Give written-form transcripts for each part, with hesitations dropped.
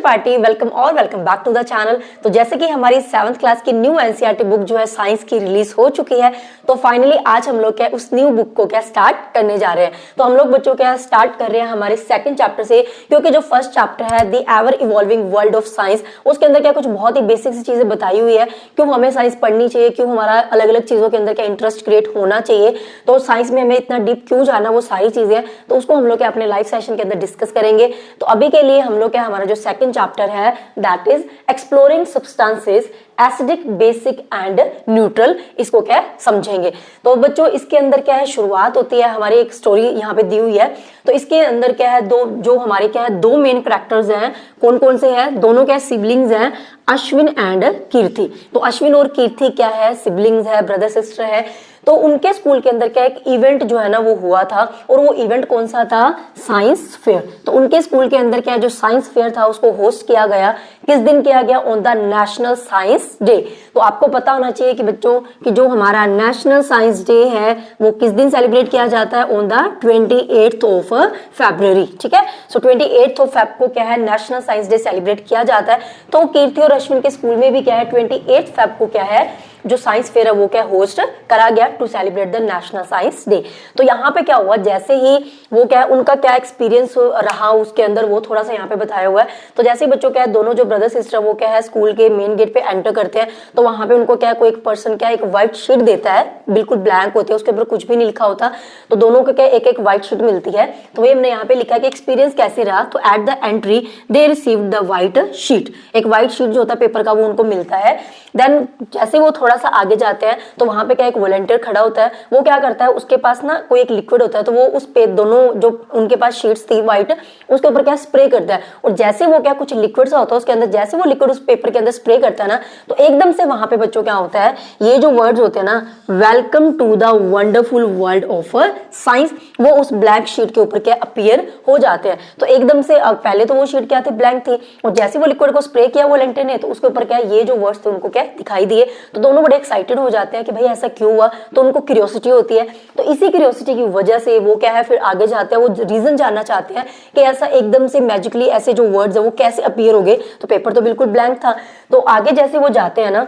Party, welcome और welcome back to the channel. तो जैसे कि हमारी 7th क्लास की न्यू एनसीईआरटी बुक जो है साइंस की रिलीज हो चुकी है, तो फाइनली आज हम लोग क्या उस न्यू बुक को क्या स्टार्ट करने जा रहे हैं। तो हम लोग बच्चों क्या स्टार्ट कर रहे हैं हमारे सेकंड चैप्टर से, क्योंकि जो फर्स्ट चैप्टर है the ever evolving world of science, उसके अंदर क्या कुछ बहुत ही बेसिक सी चीजें बताई हुई है, क्यों हमें साइंस पढ़नी चाहिए, क्यों हमारा अलग अलग चीजों के अंदर क्या इंटरेस्ट क्रिएट होना चाहिए, तो साइंस में हमें इतना डीप क्यों जाना, वो सारी चीजें तो उसको हम लोग क्या अपने लाइव सेशन के अंदर डिस्कस करेंगे। तो अभी के लिए हम लोग क्या हमारा जो सेकंड चैप्टर है that is exploring substances acidic, basic and neutral, इसको क्या समझेंगे। तो बच्चों इसके अंदर क्या है, शुरुआत होती है हमारी एक स्टोरी यहाँ पे दी हुई है। तो इसके अंदर क्या है, जो हमारे क्या है दो मेन कैरेक्टर्स हैं। कौन कौन से हैं? दोनों क्या सिबलिंग्स हैं, अश्विन एंड कीर्ति। तो अश्विन और कीर्ति क्या है, सिबलिंग्स है, ब्रदर सिस्टर है। तो उनके स्कूल के अंदर क्या एक इवेंट जो है ना वो हुआ था, और वो इवेंट कौन सा था, साइंस फेयर। तो उनके स्कूल के अंदर क्या जो साइंस फेयर था उसको होस्ट किया गया, किस दिन किया गया, on the national science day. तो आपको पता होना चाहिए कि बच्चों कि जो हमारा नेशनल साइंस डे है वो किस दिन सेलिब्रेट किया जाता है, on the 28th of February. ठीक है, सो 28th ऑफ फेब को क्या है नेशनल साइंस डे सेलिब्रेट किया जाता है। तो कीर्ति और अश्विन के स्कूल में भी क्या है 28th फेब को क्या है जो साइंस फेयर है वो क्या होस्ट करा गया to celebrate the national science day. तो यहाँ पे क्या हुआ, जैसे ही वो क्या उनका क्या एक्सपीरियंस रहा उसके अंदर वो थोड़ा सा यहाँ पे बताया हुआ है। तो जैसे ही बच्चों क्या है दोनों जो ब्रदर सिस्टर वो क्या है स्कूल के मेन गेट पे एंटर करते हैं, तो वहां पे उनको क्या कोई एक पर्सन क्या एक व्हाइट शीट देता है, बिल्कुल ब्लैंक होती है, उसके ऊपर कुछ भी नहीं लिखा होता। तो दोनों को क्या एक एक व्हाइट शीट मिलती है। तो वही हमने यहाँ पे लिखा कि एक्सपीरियंस कैसे रहा। तो at the entry they received the white sheet, एक व्हाइट शीट जो होता है पेपर का वो उनको मिलता है। देन जैसे वो थोड़ा सा आगे जाते हैं तो वहां पे क्या एक वॉलंटियर खड़ा होता है, वो क्या करता है उसके पास ना कोई एक लिक्विड होता है, तो वो उस पे दोनों जो उनके पास शीट्स थी व्हाइट उसके ऊपर क्या स्प्रे करता है। और जैसे वो क्या कुछ लिक्विड सा होता है उसके अंदर, जैसे वो लिक्विड उस पेपर के अंदर स्प्रे करता है ना, तो एकदम से वहां पे बच्चों क्या होता है, ये जो वर्ड्स होते हैं ना, welcome to the wonderful world of science, वो उस ब्लैंक शीट के ऊपर क्या अपीयर हो जाते हैं। तो एकदम से पहले तो वो शीट क्या थी, ब्लैंक थी, और जैसे वो लिक्विड को स्प्रे किया वॉलंटियर ने, तो उसके ऊपर क्या ये जो वर्ड्स थे उनको क्या दिखाई दिए। तो दोनों बड़े एक्साइटेड हो जाते हैं कि भाई ऐसा क्यों हुआ, तो उनको क्यूरियोसिटी होती है। तो इसी क्यूरियोसिटी की वजह से वो क्या है फिर आगे जाते हैं, वो रीजन जानना चाहते हैं कि ऐसा एकदम से मैजिकली ऐसे जो वर्ड्स है वो कैसे अपीयर हो गए। तो पेपर तो बिल्कुल ब्लैंक था। तो आगे जैसे वो जाते हैं ना,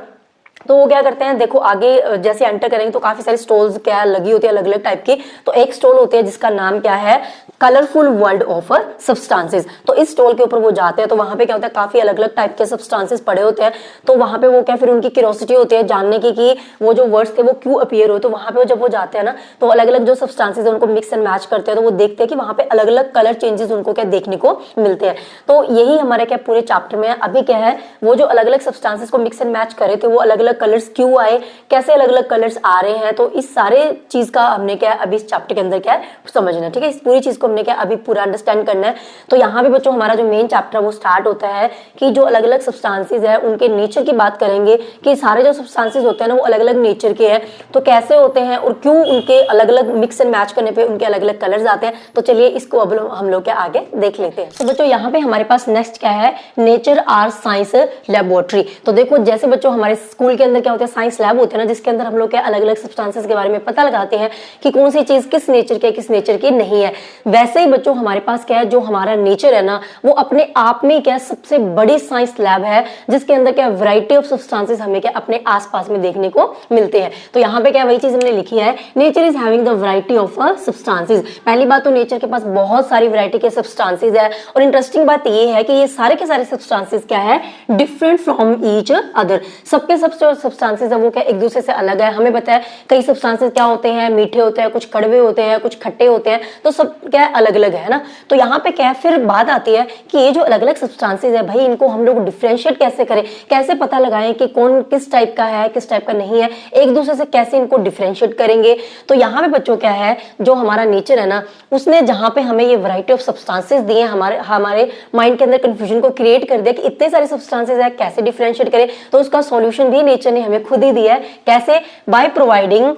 तो वो क्या करते हैं, देखो आगे जैसे एंटर करेंगे तो काफी सारी स्टॉल्स क्या लगी होती है अलग अलग टाइप की। तो एक स्टॉल होती है जिसका नाम क्या है, कलरफुल वर्ल्ड ऑफ सब्सटेंसेस। तो इस स्टॉल के ऊपर वो जाते हैं, तो वहां पे क्या होता है काफी अलग अलग टाइप के सब्सटेंसेस पड़े होते हैं। तो वहां पे वो क्या फिर उनकी क्यूरियोसिटी होती है जानने की कि वो जो वर्ड्स थे वो क्यों अपीयर हुए। तो वहां पे जब वो जाते हैं ना, तो अलग अलग जो सब्सटेंसेस है उनको मिक्स एंड मैच करते हैं, तो वो देखते हैं कि वहां पे अलग अलग कलर चेंजेस उनको क्या देखने को मिलते हैं। तो यही हमारे क्या पूरे चैप्टर में अभी क्या है, वो जो अलग अलग सब्सटेंसेस को मिक्स एंड मैच करे थे वो अलग अलग कलर्स क्यों आए, कैसे अलग अलग कलर्स आ रहे हैं, तो इस सारे चीज का हमने क्या अभी इस चैप्टर के अंदर क्या है समझना है। ठीक है, इस पूरी चीज को हमने क्या अभी पूरा अंडरस्टैंड करना है। तो यहाँ पे बच्चों हमारा जो मेन चैप्टर वो स्टार्ट होता है कि जो अलग अलग सब्सटेंसेस है उनके नेचर की बात करेंगे, कि सारे जो सब्सटेंसेस होते हैं ना वो अलग अलग नेचर के हैं, तो कैसे होते हैं और क्यों उनके अलग अलग मिक्स एंड मैच करने पे उनके अलग अलग कलर्स आते हैं। तो चलिए इसको अब हम लोग क्या आगे देख लेते हैं। तो बच्चों यहाँ पे हमारे पास नेक्स्ट क्या है, नेचर आर साइंस लेबोरेटरी। तो देखो जैसे बच्चों हमारे स्कूल के अंदर क्या होता है, साइंस लैब होते हैं ना, जिसके अंदर हम लोग क्या अलग अलग सब्सटेंसेस के बारे में पता लगाते हैं कि कौन सी चीज किस नेचर की किस नेचर की नहीं है। वैसे ही बच्चों हमारे पास क्या है, जो हमारा नेचर है ना वो अपने आप में क्या सबसे बड़ी साइंस लैब है, जिसके अंदर क्या वैरायटी ऑफ सब्सटेंसेस हमें क्या अपने आसपास में देखने को मिलते हैं। तो यहाँ पे क्या वही चीज हमने लिखी है, nature is having the variety of substances. पहली बात तो नेचर के पास बहुत सारी वैरायटी के सब्सटेंसेस है, और इंटरेस्टिंग बात ये है कि ये सारे के सारे सब्सटेंसेस क्या है, डिफरेंट फ्रॉम ईच अदर। सबके सब सब्सटेंसेस है वो क्या एक दूसरे से अलग है। हमें पता है कई सब्सटेंसेस क्या होते हैं, मीठे होते हैं, कुछ कड़वे होते हैं, कुछ खट्टे होते हैं, तो सब क्या अलग अलग है ना। तो यहाँ पे क्या है फिर बात आती है कि ये जो अलग अलग सब्सटेंसेस है भाई इनको हम लोग डिफरेंशिएट कैसे करें, कैसे पता लगाएं कि कौन किस टाइप का है किस टाइप का नहीं है, एक दूसरे से कैसे इनको डिफरेंशिएट करेंगे। तो यहाँ पे बच्चों क्या है, जो हमारा नेचर है ना उसने जहाँ पे हमें ये वैरायटी ऑफ सब्सटेंसेस दिए हमारे माइंड के अंदर कंफ्यूजन को क्रिएट कर दिया कि इतने सारे सब्सटेंसेस है कैसे डिफरेंशिएट करें। तो उसका सॉल्यूशन भी नेचर ने हमें खुद ही दिया है। कैसे? बाय प्रोवाइडिंग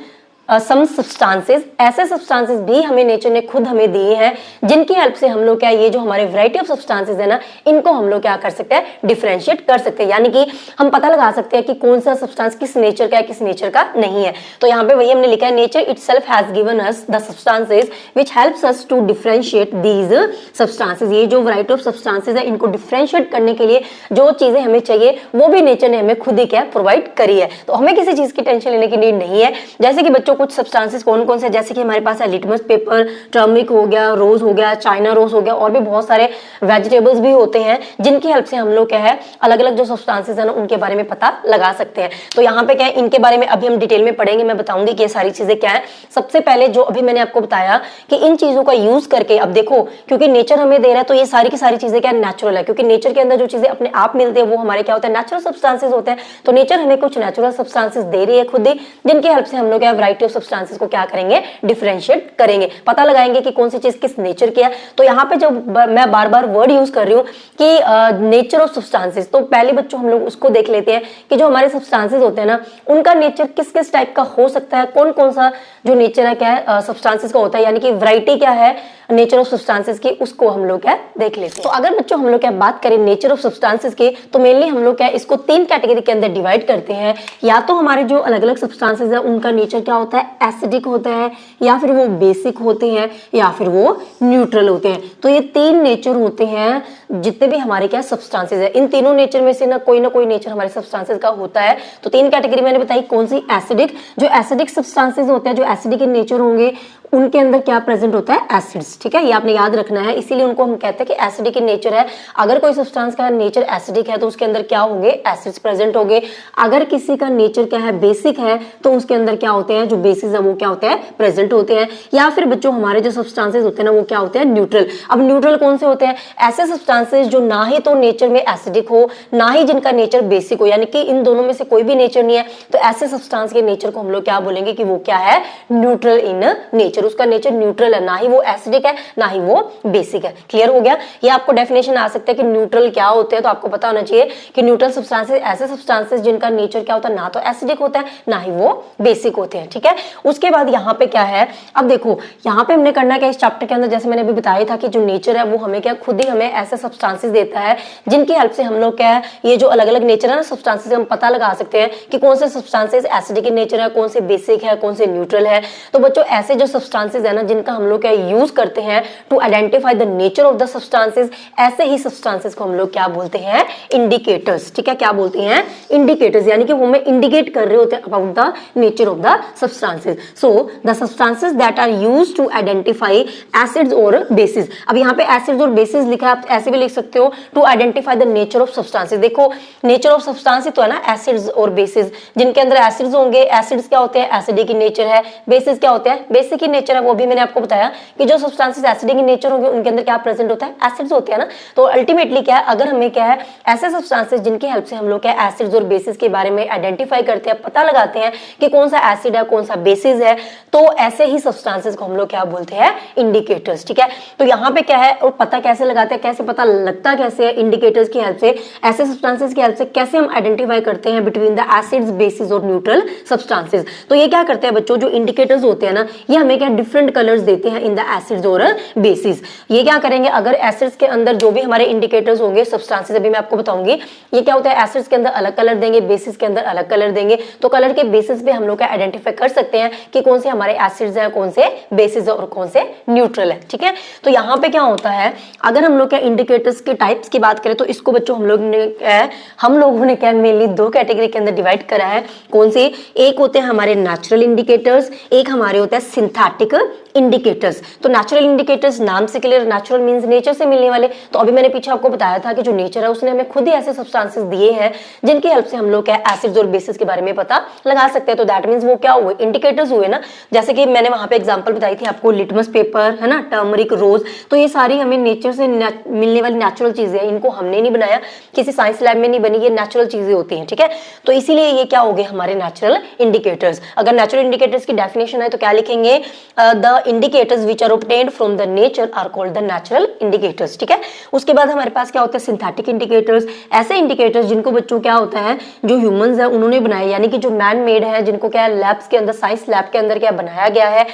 सम सब्सटेंसेस, ऐसे सब्सटेंसेस भी हमें नेचर ने खुद हमें दिए हैं जिनकी हेल्प से हम लोग क्या ये जो हमारे वैरायटी ऑफ सब्सटेंसेस है ना, इनको हम लोग क्या कर सकते हैं, डिफरेंशिएट कर सकते हैं। यानी कि हम पता लगा सकते हैं कि कौन सा सब्सटेंस किस नेचर का है, किस नेचर का नहीं है। तो यहाँ पे वही हमने लिखा है, nature itself has given us the substances which helps us to differentiate these substances. ये जो वैरायटी ऑफ सब्सटेंसेस है इनको डिफरेंशिएट करने के लिए जो चीजें हमें चाहिए वो भी नेचर ने हमें खुद ही क्या प्रोवाइड करी है। तो हमें किसी चीज की टेंशन लेने की नीड नहीं है। जैसे कि बच्चों कुछ सब्सटेंसेस कौन कौन से, जैसे कि हमारे पास है लिटमस पेपर, टर्मरिक हो गया, रोज हो गया, चाइना रोज हो गया, और भी बहुत सारे वेजिटेबल्स भी होते हैं जिनकी हेल्प से हम लोग क्या है अलग अलग जो सब्सटेंसेस है ना उनके बारे में पता लगा सकते हैं। तो यहाँ पे क्या है, इनके बारे में अभी हम डिटेल में पढ़ेंगे, मैं बताऊंगी कि ये सारी चीजें क्या है। सबसे पहले जो अभी मैंने आपको बताया कि इन चीजों का यूज करके, अब देखो क्योंकि नेचर हमें दे रहा है तो ये सारी की सारी चीजें क्या नेचुरल है, क्योंकि नेचर के अंदर जो चीजें अपने आप मिलती है वो हमारे क्या होता है, नेचुरल सब्सटेंसेस होते हैं। तो नेचर हमें कुछ नेचुरल सब्सटेंसेस दे रही है खुद ही, जिनकी हेल्प से हम लोग क्या वैरायटी ऑफ सब्सटेंसेस को क्या करेंगे, डिफरेंशिएट करेंगे, पता लगाएंगे कि कौन सी चीज किस नेचर की है। तो यहाँ पे जब मैं बार बार वर्ड यूज कर रही हूँ कि नेचर ऑफ सब्सटेंसेस, तो पहले बच्चों हम लोग उसको देख लेते हैं कि जो हमारे सब्सटेंसेस होते हैं ना उनका नेचर किस किस टाइप का हो सकता है, कौन कौन सा जो नेचर है क्या है सब्सटेंसेस का होता है, यानी कि वैरायटी क्या है नेचर ऑफ सब्सटेंसेस की, उसको हम लोग क्या देख लेते हैं। तो अगर बच्चों हम लोग क्या बात करें नेचर ऑफ सब्सटेंसेस की, तो मेनली हम लोग क्या इसको 3 कैटेगरी के अंदर डिवाइड करते हैं। या तो हमारे जो अलग अलग सब्सटेंसेस है उनका नेचर क्या होता है, एसिडिक होता है, या फिर वो बेसिक होते हैं, या फिर वो न्यूट्रल होते हैं। तो ये 3 नेचर होते हैं जितने भी हमारे क्या सब्सटेंसेस है। इन तीनों नेचर में से ना कोई नेचर हमारे सब्सटेंसेस का होता है। तो 3 कैटेगरी मैंने बताई, कौन सी, एसिडिक। जो एसिडिक सब्सटेंसेस होते हैं, जो एसिडिक इन नेचर होंगे, उनके अंदर क्या प्रेजेंट होता है, एसिड्स। ठीक है, ये आपने याद रखना है, इसीलिए उनको हम कहते हैं कि एसिडिक इन नेचर है। अगर कोई सब्सटेंस का नेचर एसिडिक है तो उसके अंदर क्या होंगे, एसिड्स प्रेजेंट होंगे। अगर किसी का नेचर क्या है, बेसिक है, तो उसके अंदर क्या होते हैं, जो बेसिस है वो क्या होते हैं, प्रेजेंट होते हैं। या फिर बच्चों हमारे जो सब्सटेंसेस होते हैं ना वो क्या होते हैं, न्यूट्रल। अब न्यूट्रल कौन से होते हैं, ऐसे सब्सटेंसेस जो ना ही तो नेचर में एसिडिक हो, ना ही जिनका नेचर बेसिक हो, यानी कि इन दोनों में से कोई भी नेचर नहीं है। तो ऐसे सब्सटेंस के नेचर को हम लोग क्या बोलेंगे कि वो क्या है, न्यूट्रल इन नेचर। उसका नेचर न्यूट्रल है, ना ही वो एसिडिक है ना ही वो बेसिक है। क्लियर हो गया। ये आपको डेफिनेशन आ सकता है कि न्यूट्रल क्या होते हैं, तो आपको पता होना चाहिए कि न्यूट्रल सब्सटेंसेस ऐसे सब्सटेंसेस जिनका नेचर क्या होता है, ना तो एसिडिक होता है ना ही वो बेसिक होते हैं। ठीक है, उसके बाद यहाँ पे क्या है, अब देखो यहाँ पे हमने करना क्या इस चैप्टर के अंदर, जैसे मैंने अभी बताया था कि जो नेचर है वो हमें क्या खुद ही हमें ऐसे सब्सटेंसेस देता है जिनकी हेल्प से हम लोग क्या है ये जो अलग अलग नेचर है ना सब्सटेंसेस, हम पता लगा सकते हैं कि कौन से सब्सटेंसेस एसिडिक इन नेचर है, कौन से बेसिक है, कौन से न्यूट्रल है। तो बच्चों ऐसे जो सब्सटेंसेस है ना जिनका हम लोग क्या यूज करते हैं to identify the nature of the substances, ऐसे ही सब्सटेंसेस को हम लोग क्या बोलते हैं, इंडिकेटर्स। ठीक है, क्या बोलते हैं, इंडिकेटर्स, यानी कि वो हमें इंडिकेट कर रहे होते हैं about the nature of the substances. So the substances that are used to identify acids और बेसिस। अब यहाँ पे एसिड्स और बेसिस लिखा है, आप ऐसे भी लिख सकते हो to identify the nature of substances. देखो नेचर ऑफ सब्सटेंसेस तो है ना एसिड्स और बेसिस, जिनके अंदर एसिड्स होंगे, एसिड्स क्या होते हैं, एसिडिक इन नेचर है, बेसिस क्या होते हैं, बेसिक इन नेचर है। वो भी मैंने आपको बताया कि जो सब्सटेंसेस एसिडिक इन नेचर होंगे उनके अंदर क्या प्रेजेंट होता है, एसिड्स होते हैं ना। तो अल्टीमेटली क्या है, अगर हमें क्या है ऐसे सब्सटेंसेस जिनकी हेल्प से हम लोग क्या एसिड्स और बेसिस के बारे में आइडेंटिफाई करते हैं, पता लगाते हैं कि कौन सा एसिड है कौन सा बेसिस है, तो ऐसे ही सब्सटेंसेस को हम लोग क्या बोलते हैं, इंडिकेटर्स। ठीक है, तो यहाँ पे क्या है और पता कैसे लगाते हैं, कैसे पता लगता कैसे है, इंडिकेटर्स की हेल्प से, ऐसे सब्सटेंसेस की हेल्प से कैसे हम आइडेंटिफाई करते हैं बिटवीन द एसिड्स, बेसिस और न्यूट्रल सब्सटेंसेस। तो ये क्या करते हैं बच्चों, जो इंडिकेटर्स होते हैं ना ये हमें क्या डिफरेंट कलर्स देते हैं इन द एसिड्स और बेसिस। ये क्या करेंगे, अगर एसिड्स के अंदर जो भी हमारे इंडिकेटर्स होंगे सब्सटेंसेस, अभी मैं आपको बताऊंगी, ये क्या होता है, एसिड्स के अंदर अलग कलर देंगे, बेसिस के अंदर अलग कलर देंगे। तो कलर के बेसिस पे हम लोग क्या आइडेंटिफाई कर सकते हैं कि कौन से हमारे एसिड्स हैं, कौन से बेसिस है और कौन से न्यूट्रल है। ठीक है, तो यहाँ पे क्या होता है, अगर हम लोग क्या इंडिकेटर्स के टाइप्स की बात करें तो इसको बच्चों हम लोगों ने क्या मेनली 2 कैटेगरी के अंदर डिवाइड करा है। कौन से, एक होते हैं हमारे नेचुरल इंडिकेटर्स, एक हमारे होते हैं सिंथेटिक इंडिकेटर्स। तो नेचुरल इंडिकेटर्स नाम से क्लियर, नेचुरल मींस नेचर से मिलने वाले। तो अभी मैंने पीछे आपको बताया था कि जो नेचर है उसने हमें खुद ही ऐसे सब्सटेंसेस दिए हैं जिनकी हेल्प से हम लोग क्या एसिड्स और बेसिस के बारे में पता लगा सकते हैं। तो दैट मींस वो क्या हुए, इंडिकेटर्स हुए ना। जैसे कि मैंने वहां पे एग्जांपल बताई थी आपको, लिटमस पेपर है ना, टर्मरिक, रोज। तो ये सारी हमें नेचर से मिलने वाली नेचुरल चीजें हैं, इनको हमने नहीं बनाया, किसी साइंस लैब में नहीं बनी, ये नेचुरल चीजें होती हैं। ठीक है, तो इसीलिए ये क्या हो गए हमारे नेचुरल इंडिकेटर्स। अगर नेचुरल इंडिकेटर्स की डेफिनेशन है तो क्या लिखेंगे, the the indicators which are obtained from the nature are called the natural indicators. ठीक है, उसके बाद हमारे पास क्या होता है सिंथेटिक इंडिकेटर्स, ऐसे इंडिकेटर्स जिनको बच्चों क्या होता है जो ह्यूमंस है उन्होंने बनाए, यानी कि जो मैन मेड है, जिनको क्या लैब्स के अंदर, साइंस लैब के अंदर क्या बनाया गया है,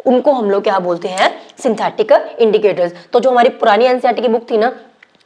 उनको हम लोग क्या बोलते हैं सिंथेटिक इंडिकेटर्स। तो जो हमारी पुरानी एनसीईआरटी की बुक थी ना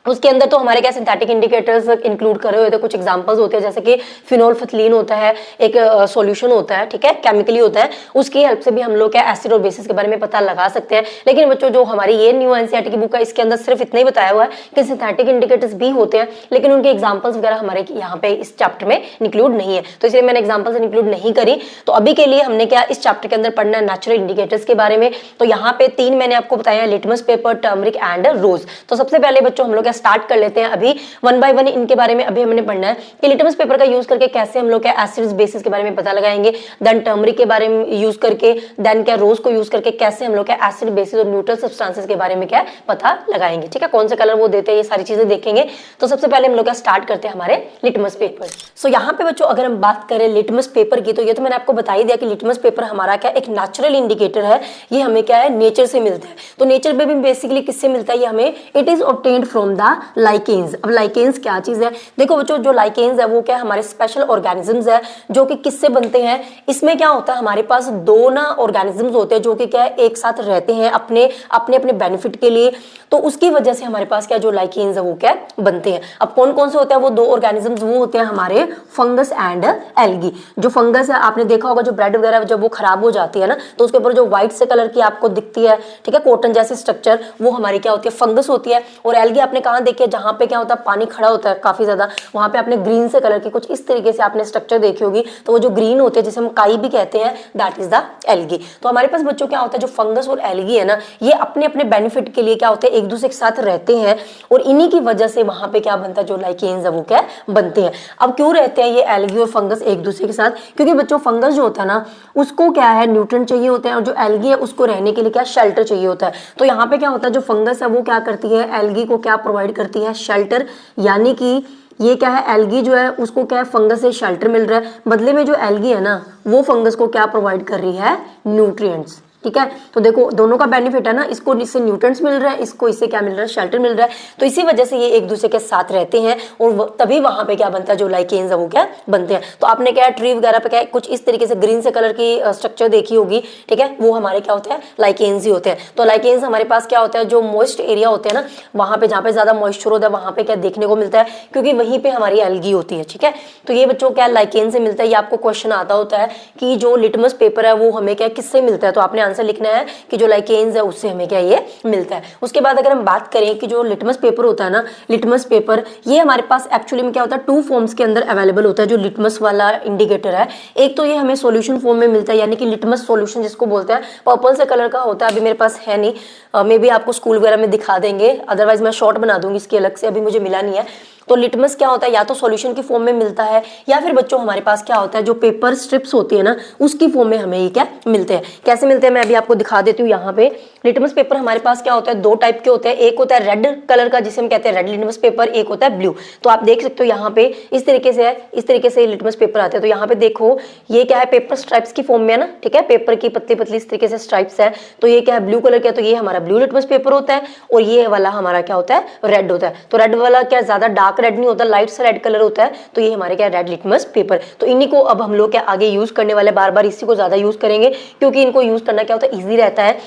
उसके अंदर तो हमारे क्या सिंथेटिक इंडिकेटर्स इंक्लूड करे हुए थे, कुछ एग्जांपल्स होते हैं जैसे कि फिनोल्फिथलीन होता है, एक सॉल्यूशन होता है, ठीक है, केमिकली होता है, उसकी हेल्प से भी हम लोग क्या एसिड और बेसिस के बारे में पता लगा सकते हैं। लेकिन बच्चों जो हमारी ये न्यू एनसीईआरटी की बुक है इसके अंदर सिर्फ इतना ही बताया हुआ है कि सिंथेटिक इंडिकेटर्स भी होते हैं, लेकिन उनके एग्जाम्पल्स वगैरह हमारे यहाँ पे इस चैप्टर में इंक्लूड नहीं है, तो इसलिए मैंने एग्जाम्पल्स इंक्लूड नहीं करी। तो अभी के लिए हमने क्या इस चैप्टर के अंदर पढ़ना है नेचुरल इंडिकेटर्स के बारे में। तो यहाँ पे 3 मैंने आपको बताया, लिटमस पेपर, टर्मरिक एंड रोज। तो सबसे पहले बच्चों हम लोग क्या स्टार्ट कर लेते हैं अभी 1 बाय 1 इनके बारे में अभी हमने पढ़ना है कि लिटमस पेपर का यूज करके कैसे हम लोग क्या एसिड्स बेसिस के बारे में पता लगाएंगे, देन टर्मरिक के बारे में यूज करके, देन क्या रोज को यूज करके कैसे हम लोग क्या एसिड बेसिस और न्यूट्रल सब्सटेंसेस के बारे में क्या पता लगाएंगे। ठीक है, कौन से कलर वो देते हैं ये सारी चीजें देखेंगे। तो सबसे पहले हम लोग क्या स्टार्ट करते हैं हमारे लिटमस पेपर। सो यहाँ पे बच्चों अगर हम बात करें लिटमस पेपर की, तो ये तो मैंने आपको बता ही दिया कि लिटमस पेपर हमारा क्या एक नेचुरल इंडिकेटर है, ये हमें क्या है नेचर से मिलता है। तो नेचर में भी बेसिकली किससे मिलता है ये हमें, it is obtained from the lichens. अब लाइकेन्स क्या चीज है, देखो बच्चों जो लाइकेन्स है वो क्या हमारे स्पेशल ऑर्गेनिजम्स है जो कि किससे बनते हैं, इसमें क्या होता है हमारे पास 2 ना ऑर्गेनिजम्स होते हैं जो कि क्या है एक साथ रहते हैं अपने अपने बेनिफिट के लिए, तो उसकी वजह से हमारे पास क्या जो लाइकेन्स है वो क्या बनते हैं। अब कौन कौन से होते हैं वो 2 ऑर्गेनिजम्स, वो होते हैं हमारे फंगस एंड एल्गी। जो फंगस है आपने देखा होगा जो ब्रेड वगैरह जब वो खराब हो जाती है ना तो उसके ऊपर जो व्हाइट से कलर की आपको दिखती है, ठीक है, कॉटन जैसी स्ट्रक्चर, वो हमारी क्या होती है फंगस होती है। और एल्गी आपने कहाँ देखी है, जहां पे क्या होता है पानी खड़ा होता है काफी ज्यादा, वहां पे आपने ग्रीन से कलर की कुछ इस तरीके से आपने स्ट्रक्चर देखी होगी, तो वो जो ग्रीन होते हैं जिसे हम काई भी कहते हैं, दैट इज द एल्गी। तो हमारे पास बच्चों क्या होता है जो फंगस और एल्गी है ना ये अपने अपने बेनिफिट के लिए क्या होते हैं एक दूसरे के साथ रहते हैं, और इन्हीं की वजह से वहां पे क्या बनता है जो लाइकेन्स है वो क्या बनते हैं। अब क्यों रहते हैं ये एल्गी और फंगस एक दूसरे के साथ, क्योंकि बच्चों फंगस जो होता है ना उसको क्या है न्यूट्रिएंट चाहिए होते हैं, और जो एल्गी है उसको रहने के लिए क्या शेल्टर चाहिए होता है। तो यहाँ पे क्या होता है जो फंगस है वो क्या करती है एल्गी को क्या प्रोवाइड करती है शेल्टर, यानी कि ये क्या है एल्गी जो है उसको क्या है फंगस से शेल्टर मिल रहा है, बदले में जो एल्गी है ना वो फंगस को क्या प्रोवाइड कर रही है न्यूट्रिएंट्स। ठीक है, तो देखो दोनों का बेनिफिट है ना, इसको इससे न्यूट्रिएंट्स मिल रहा है, इसको इससे क्या मिल रहा है शेल्टर मिल रहा है, तो इसी वजह से ये एक दूसरे के साथ रहते हैं और तभी वहां पे क्या बनता है जो लाइकेन्स है वो क्या बनते हैं। तो आपने क्या ट्री वगैरह पे क्या कुछ इस तरीके से ग्रीन से कलर की स्ट्रक्चर देखी होगी, ठीक है, वो हमारे क्या होते हैं लाइकेन्स ही होते हैं। तो लाइकेन्स हमारे पास क्या होता है जो मॉइस्ट एरिया होते हैं ना वहां पे जहाँ पे ज्यादा मॉइस्चर होता है वहां पे क्या देखने को मिलता है, क्योंकि वहीं पे हमारी एल्गी होती है। ठीक है, तो ये बच्चों क्या लाइकेन से मिलता है, ये आपको क्वेश्चन आता होता है कि जो लिटमस पेपर है वो हमें क्या किससे मिलता है, तो आपने आंसर लिखना है कि जो लाइकेन्स है उससे हमें क्या ये मिलता है। उसके बाद अगर हम बात करें कि जो लिटमस पेपर होता है ना, लिटमस पेपर ये हमारे पास एक्चुअली में क्या होता है 2 फॉर्म्स के अंदर अवेलेबल होता है जो लिटमस वाला इंडिकेटर है। एक तो ये हमें सॉल्यूशन फॉर्म में मिलता है, यानी कि लिटमस सॉल्यूशन जिसको बोलते हैं, पर्पल से कलर का होता है, अभी मेरे पास है नहीं, मे बी आपको स्कूल वगैरह में दिखा देंगे, अदरवाइज मैं शॉर्ट बना दूंगी इसकी अलग से, अभी मुझे मिला नहीं है। तो लिटमस क्या होता है या तो सॉल्यूशन की फॉर्म में मिलता है या फिर बच्चों हमारे पास क्या होता है जो पेपर स्ट्रिप्स होती है ना उसकी फॉर्म में हमें ये क्या मिलते हैं। कैसे मिलते हैं मैं अभी आपको दिखा देती हूँ। यहाँ पे लिटमस पेपर हमारे पास क्या होता है 2 टाइप के होते हैं, एक होता है रेड कलर का जिसे हम कहते हैं रेड लिटमस पेपर, एक होता है ब्लू। तो आप देख सकते हो यहाँ पे इस तरीके से है, इस तरीके से लिटमस पेपर आते हैं। तो यहाँ पे देखो ये क्या है पेपर स्ट्राइप्स की फॉर्म में है ना, ठीक है, पेपर की पतली पतली इस तरीके से स्ट्राइप्स है, तो ये क्या है ब्लू कलर का, तो ये हमारा ब्लू लिटमस पेपर होता है, और ये वाला हमारा क्या होता है रेड होता है। तो रेड वाला क्या ज्यादा डार्क रेड नहीं होता, लाइट सा रेड कलर होता है, तो ये हमारे क्या रेड लिटमस पेपर। तो इन्हीं को अब हम लोग क्या आगे यूज करने वाले, बार बार इसी को ज्यादा यूज करेंगे क्योंकि इनको यूज करना क्या होता है ईजी रहता है।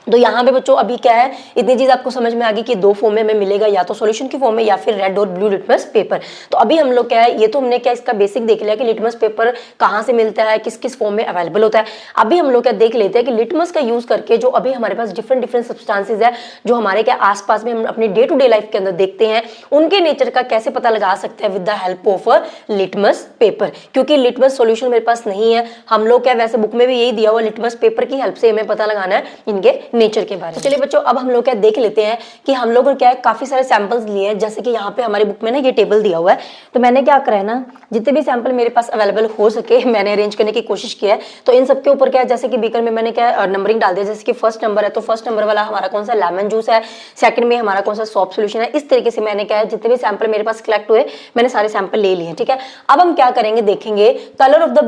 तो यहाँ पे बच्चों अभी क्या है इतनी चीज आपको समझ में आ गई कि 2 फॉर्म में हमें मिलेगा, या तो सॉल्यूशन की फॉर्म में या फिर रेड और ब्लू लिटमस पेपर। तो अभी हम लोग क्या है, ये तो हमने क्या इसका बेसिक देख लिया कि लिटमस पेपर कहाँ से मिलता है, किस किस फॉर्म में अवेलेबल होता है। अभी हम लोग क्या देख लेते हैं कि लिटमस का यूज करके जो अभी हमारे पास डिफरेंट डिफरेंट सब्सटेंसेज है जो हमारे क्या आसपास में हम अपनी डे टू डे लाइफ के अंदर देखते हैं, उनके नेचर का कैसे पता लगा सकते हैं with the help of litmus paper. क्योंकि लिटमस सॉल्यूशन मेरे पास नहीं है, हम लोग क्या वैसे बुक में भी यही दिया हुआ लिटमस पेपर की हेल्प से हमें पता लगाना है इनके नेचर के बारे में। तो चलिए बच्चों, अब हम लोग क्या देख लेते हैं कि हम लोगों ने क्या है काफी सारे सैंपल्स लिए हैं। जैसे कि यहाँ पे हमारी बुक में ना ये टेबल दिया हुआ है, तो मैंने क्या करा है ना, जितने भी सैंपल मेरे पास अवेलेबल हो सके मैंने अरेंज करने की कोशिश की है। तो इन सबके ऊपर क्या है, जैसे कि बीकर में मैंने क्या नंबरिंग डाल दिया। जैसे कि फर्स्ट नंबर है तो फर्स्ट नंबर वाला हमारा कौन सा लेमन जूस है, सेकंड में हमारा कौन सा सॉफ्ट सॉल्यूशन है। इस तरीके से मैंने क्या है जितने भी सैंपल मेरे पास कलेक्ट हुए मैंने सारे सैंपल ले लिए, ठीक है। अब हम क्या करेंगे, देखेंगे colour of the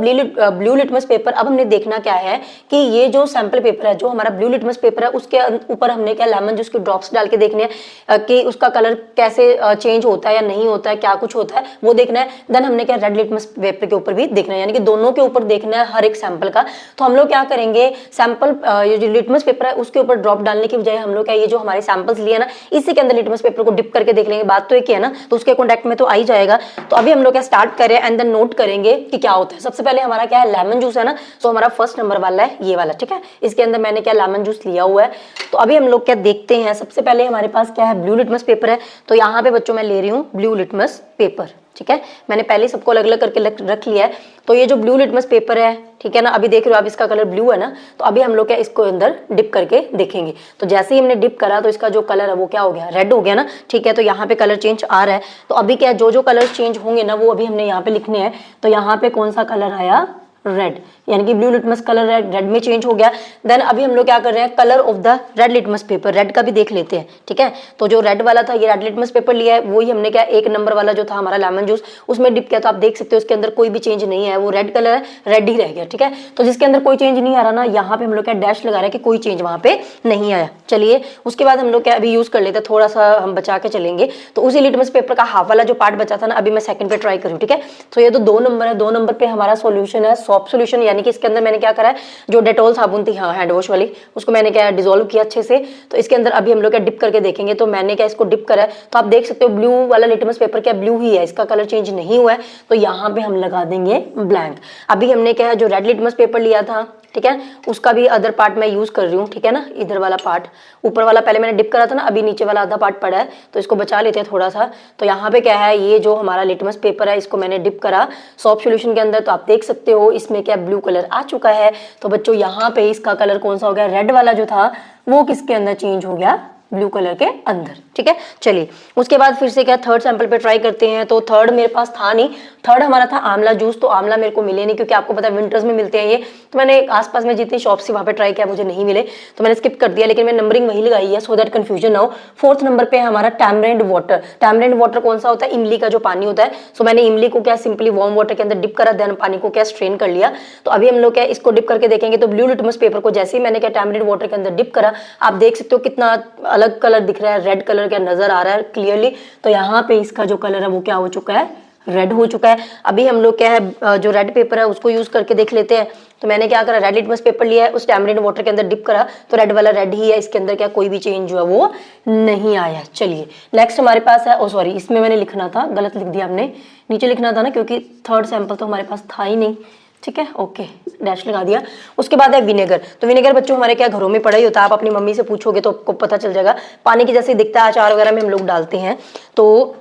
blue litmus paper. अब हमने देखना क्या है कि ये जो सैंपल पेपर है, जो हमारा ब्लू लिटमस पेपर है, उसके ऊपर हमने क्या लेमन जूस के ड्रॉप्स डाल के देखने हैं कि उसका कलर कैसे चेंज होता है या नहीं होता है, क्या कुछ होता है वो देखना है। देन हमने क्या रेड लिटमस पेपर के ऊपर भी देखना है, यानी कि दोनों के ऊपर देखना है हर एक सैंपल का। तो हम लोग क्या करेंगे, सैंपल ये जो लिटमस पेपर है उसके ऊपर ड्रॉप डालने की बजाय हम लोग क्या ये जो हमारे सैंपल्स लिए ना इसी के अंदर लिटमस पेपर को डिप करके देख लेंगे। बात तो एक ही है ना, तो उसके कॉन्टेक्ट में तो आ ही जाएगा। तो अभी हम लोग क्या स्टार्ट करें एंड देन नोट करेंगे कि क्या होता है। सबसे पहले हमारा क्या है, लेमन जूस है ना, तो हमारा फर्स्ट नंबर वाला है ये वाला, ठीक है। इसके अंदर मैंने क्या लेमन जूस लिया हुआ है। तो अभी हम लोग क्या देखते हैं, सबसे पहले हमारे पास क्या है, ब्लू लिटमस पेपर है। तो यहाँ पे बच्चों मैं ले रही हूँ ब्लू लिटमस पेपर, ठीक है। मैंने पहले सबको अलग अलग करके रख लिया है। तो ये जो ब्लू लिटमस पेपर है, ठीक है ना, अभी देख रहे हो आप इसका कलर ब्लू है ना। तो अभी हम लोग क्या इसको अंदर डिप करके देखेंगे। तो जैसे ही हमने डिप करा तो इसका जो कलर है वो क्या हो गया, रेड हो गया ना, ठीक है। तो यहाँ पे कलर चेंज आ रहा है। तो अभी क्या जो जो कलर चेंज होंगे ना वो अभी हमने यहाँ पे लिखने हैं। तो यहाँ पे कौन सा कलर आया, रेड, यानी कि ब्लू लिटमस कलर रेड में चेंज हो गया। देन अभी हम लोग क्या कर रहे हैं, colour of the red litmus paper, red का भी देख लेते हैं, ठीक है। तो जो रेड वाला था ये रेड लिटमस पेपर लिया है, वही हमने क्या एक नंबर वाला जो था हमारा लेमन जूस उसमें डिप किया। तो आप देख सकते हो इसके अंदर कोई भी चेंज नहीं है, वो रेड कलर है, रेड ही रह गया, ठीक है। तो जिसके अंदर कोई चेंज नहीं आ रहा ना, यहाँ पे हम लोग क्या डैश लगा रहे हैं कि कोई चेंज वहां पे नहीं आया। चलिए उसके बाद हम लोग क्या अभी यूज कर लेते हैं, थोड़ा सा हम बचा के चलेंगे। तो उसी लिटमस पेपर का हाफ वाला जो पार्ट बचा था ना, अभी मैं सेकंड पे ट्राई करूँ, ठीक है। तो ये तो 2 नंबर है, 2 नंबर पे हमारा सॉल्यूशन है सॉफ्ट सॉल्यूशन, यानी कि इसके अंदर मैंने क्या करा है, जो डेटॉल साबुन थी, हाँ हैंड वॉश वाली, उसको मैंने क्या डिसॉल्व किया अच्छे से। तो इसके अंदर अभी हम लोग क्या डिप करके देखेंगे। तो मैंने क्या इसको डिप करा है, तो आप देख सकते हो ब्लू वाला लिटमस पेपर क्या ब्लू ही है, इसका कलर चेंज नहीं हुआ है। तो यहाँ पे हम लगा देंगे ब्लैंक। अभी हमने क्या है जो रेड लिटमस पेपर लिया था, ठीक है, उसका भी अदर पार्ट मैं यूज कर रही हूँ, ठीक है ना। इधर वाला पार्ट, ऊपर वाला पहले मैंने डिप करा था ना, अभी नीचे वाला आधा पार्ट पड़ा है, तो इसको बचा लेते हैं थोड़ा सा। तो यहाँ पे क्या है, ये जो हमारा लिटमस पेपर है इसको मैंने डिप करा सॉफ्ट सॉल्यूशन के अंदर। तो आप देख सकते हो इसमें क्या ब्लू कलर आ चुका है। तो बच्चों यहाँ पे इसका कलर कौन सा हो गया, रेड वाला जो था वो किसके अंदर चेंज हो गया, ब्लू कलर के अंदर, ठीक है। चलिए उसके बाद फिर से क्या थर्ड सैंपल पे ट्राई करते हैं। तो थर्ड मेरे पास था नहीं, थर्ड हमारा था आंवला जूस। तो आंवला मेरे को मिले नहीं, क्योंकि आपको पता है विंटर्स में मिलते हैं ये। तो मैंने आसपास में जितनी शॉप से वहां पे ट्राई किया मुझे नहीं मिले, तो मैंने स्किप कर दिया। लेकिन मैं नंबरिंग वही लगाई है सो दैट कंफ्यूजन ना हो। फोर्थ नंबर पे हमारा टैमरिंड वाटर। टैमरिंड वाटर कौन सा होता है, इमली का जो पानी होता है। सो मैंने इमली को क्या सिंपली वार्म वाटर के अंदर डिप करा, देन पानी को क्या स्ट्रेन कर लिया। तो अभी हम लोग क्या इसको डिप करके देखेंगे। तो ब्लू लिटमस पेपर को जैसे ही मैंने क्या टैमरिंड वाटर के अंदर डिप करा, आप देख सकते हो कितना अलग कलर दिख रहा है, रेड कलर क्या नजर आ रहा है क्लियरली। तो यहाँ पे इसका जो कलर है वो क्या हो चुका है, रेड हो चुका है। अभी हम लोग क्या है जो रेड पेपर है उसको यूज करके देख लेते हैं। तो मैंने क्या करा, रेड लिटमस पेपर लिया है, उस टैमरिंड वाटर के अंदर डिप करा, तो रेड वाला रेड ही है, इसके अंदर क्या कोई भी चेंज जो है वो नहीं आया। चलिए नेक्स्ट हमारे पास है, ओ सॉरी इसमें मैंने लिखना था, गलत लिख दिया हमने, नीचे लिखना था ना, क्योंकि थर्ड सैंपल तो हमारे पास था ही नहीं, ठीक है, ओके डैश लगा दिया। उसके बाद है विनेगर। तो विनेगर बच्चों हमारे क्या घरों में पड़ा ही होता है, आप अपनी मम्मी से पूछोगे तो आपको पता चल जाएगा, पानी की जैसे दिखता है, अचार वगैरह में हम लोग डालते हैं। तो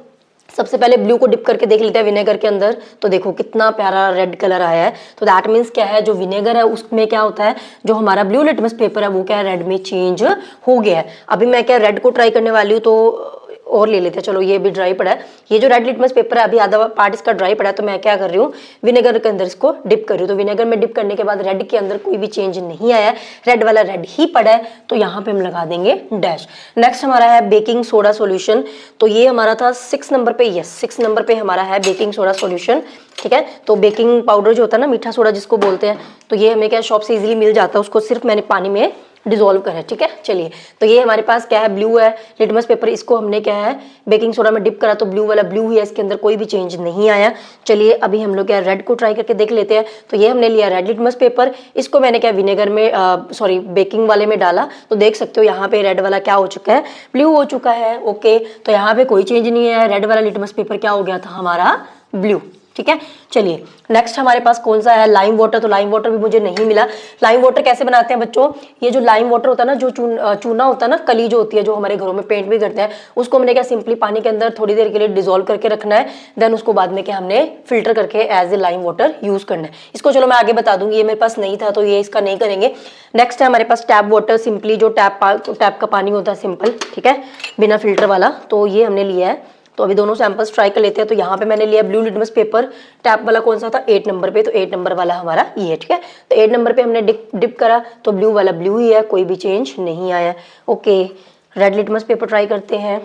सबसे पहले ब्लू को डिप करके देख लेते हैं विनेगर के अंदर। तो देखो कितना प्यारा रेड कलर आया है। तो दैट मीन्स क्या है, जो विनेगर है उसमें क्या होता है, जो हमारा ब्लू लिटमस पेपर है वो क्या है, रेड में चेंज हो गया है। अभी मैं क्या रेड को ट्राई करने वाली हूँ, तो और ले लेते हैं, चलो ये भी ड्राई पड़ा है। ये जो रेड लिटमस पेपर है अभी आधा पार्ट इसका ड्राई पड़ा है। तो मैं क्या कर रही हूँ, विनेगर के अंदर इसको डिप कर रही हूँ। तो विनेगर में डिप करने के बाद रेड के अंदर कोई भी चेंज नहीं आया, रेड वाला रेड ही पड़ा है। तो यहाँ पे हम लगा देंगे डैश। नेक्स्ट हमारा है बेकिंग सोडा सॉल्यूशन। तो ये हमारा था 6 नंबर पे, यस 6 नंबर पे हमारा है बेकिंग सोडा सॉल्यूशन, ठीक है। तो बेकिंग पाउडर जो होता है ना, मीठा सोडा जिसको बोलते हैं, तो ये हमें क्या शॉप से इजीली मिल जाता है, उसको सिर्फ मैंने पानी में डिसॉल्व करें, ठीक है। चलिए तो ये हमारे पास क्या है, ब्लू है लिटमस पेपर, इसको हमने क्या है बेकिंग सोडा में डिप करा, तो ब्लू वाला ब्लू ही है, इसके अंदर कोई भी चेंज नहीं आया। चलिए अभी हम लोग क्या रेड को ट्राई करके देख लेते हैं। तो ये हमने लिया रेड लिटमस पेपर, इसको मैंने क्या विनेगर में सॉरी बेकिंग वाले में डाला। तो देख सकते हो यहाँ पे रेड वाला क्या हो चुका है, ब्लू हो चुका है, ओके। तो यहाँ पे कोई चेंज नहीं है, रेड वाला लिटमस पेपर क्या हो गया था हमारा, ब्लू, ठीक है। चलिए नेक्स्ट हमारे पास कौन सा है, लाइम वाटर। तो लाइम वाटर भी मुझे नहीं मिला। लाइम वाटर कैसे बनाते हैं बच्चों, ये जो लाइम वाटर होता है ना, जो चूना होता है ना, कली जो होती है, जो हमारे घरों में पेंट भी करते हैं, उसको हमने क्या सिंपली पानी के अंदर थोड़ी देर के लिए डिजोल्व करके रखना है, देन उसको बाद में क्या हमने फिल्टर करके as a lime water use करना है। इसको चलो मैं आगे बता दूंगी, ये मेरे पास नहीं था तो ये इसका नहीं करेंगे। नेक्स्ट है हमारे पास टैप वाटर, सिंपली जो टैप का पानी होता है सिंपल, ठीक है, बिना फिल्टर वाला, तो ये हमने लिया है। तो अभी दोनों सैंपल्स ट्राई कर लेते हैं। तो यहाँ पे मैंने लिया ब्लू लिटमस पेपर, टैप वाला कौन सा था 8 नंबर पे, तो 8 नंबर वाला हमारा ये है, ठीक है। तो 8 नंबर पे हमने डिप करा तो ब्लू वाला ब्लू ही है, कोई भी चेंज नहीं आया। Okay, red litmus paper try करते हैं।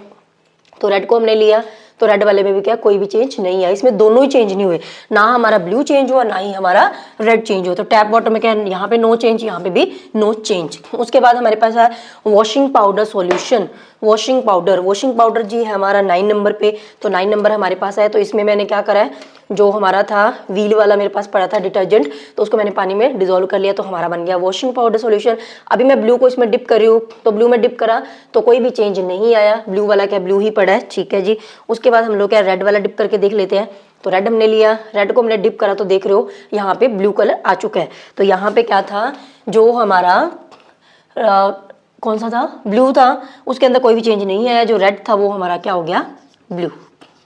तो रेड को हमने लिया, तो रेड वाले में भी क्या कोई भी चेंज नहीं आया, इसमें दोनों ही चेंज नहीं हुए, ना हमारा ब्लू चेंज हुआ ना ही हमारा रेड चेंज हुआ। तो टैप वाटर में क्या यहाँ पे नो चेंज, यहाँ पे भी नो चेंज। उसके बाद हमारे पास है washing powder solution. Washing powder जी है हमारा 9 नंबर पे, तो 9 नंबर हमारे पास है। तो इसमें मैंने क्या करा है, जो हमारा था व्हील वाला मेरे पास पड़ा था डिटर्जेंट, तो उसको मैंने पानी में डिजोल्व कर लिया, तो हमारा बन गया वॉशिंग पाउडर सॉल्यूशन। अभी मैं ब्लू को इसमें डिप कर रही हूँ, तो ब्लू में डिप करा तो कोई भी चेंज नहीं आया, ब्लू वाला क्या ब्लू ही पड़ा है, ठीक है जी। उसके बाद हम लोग क्या रेड वाला डिप करके देख लेते हैं। तो रेड हमने लिया, रेड को हमने डिप करा तो देख रहे हो यहाँ पे ब्लू कलर आ चुका है। तो यहाँ पे क्या था, जो हमारा कौन सा था, ब्लू था, उसके अंदर कोई भी चेंज नहीं आया। जो रेड था वो हमारा क्या हो गया, ब्लू,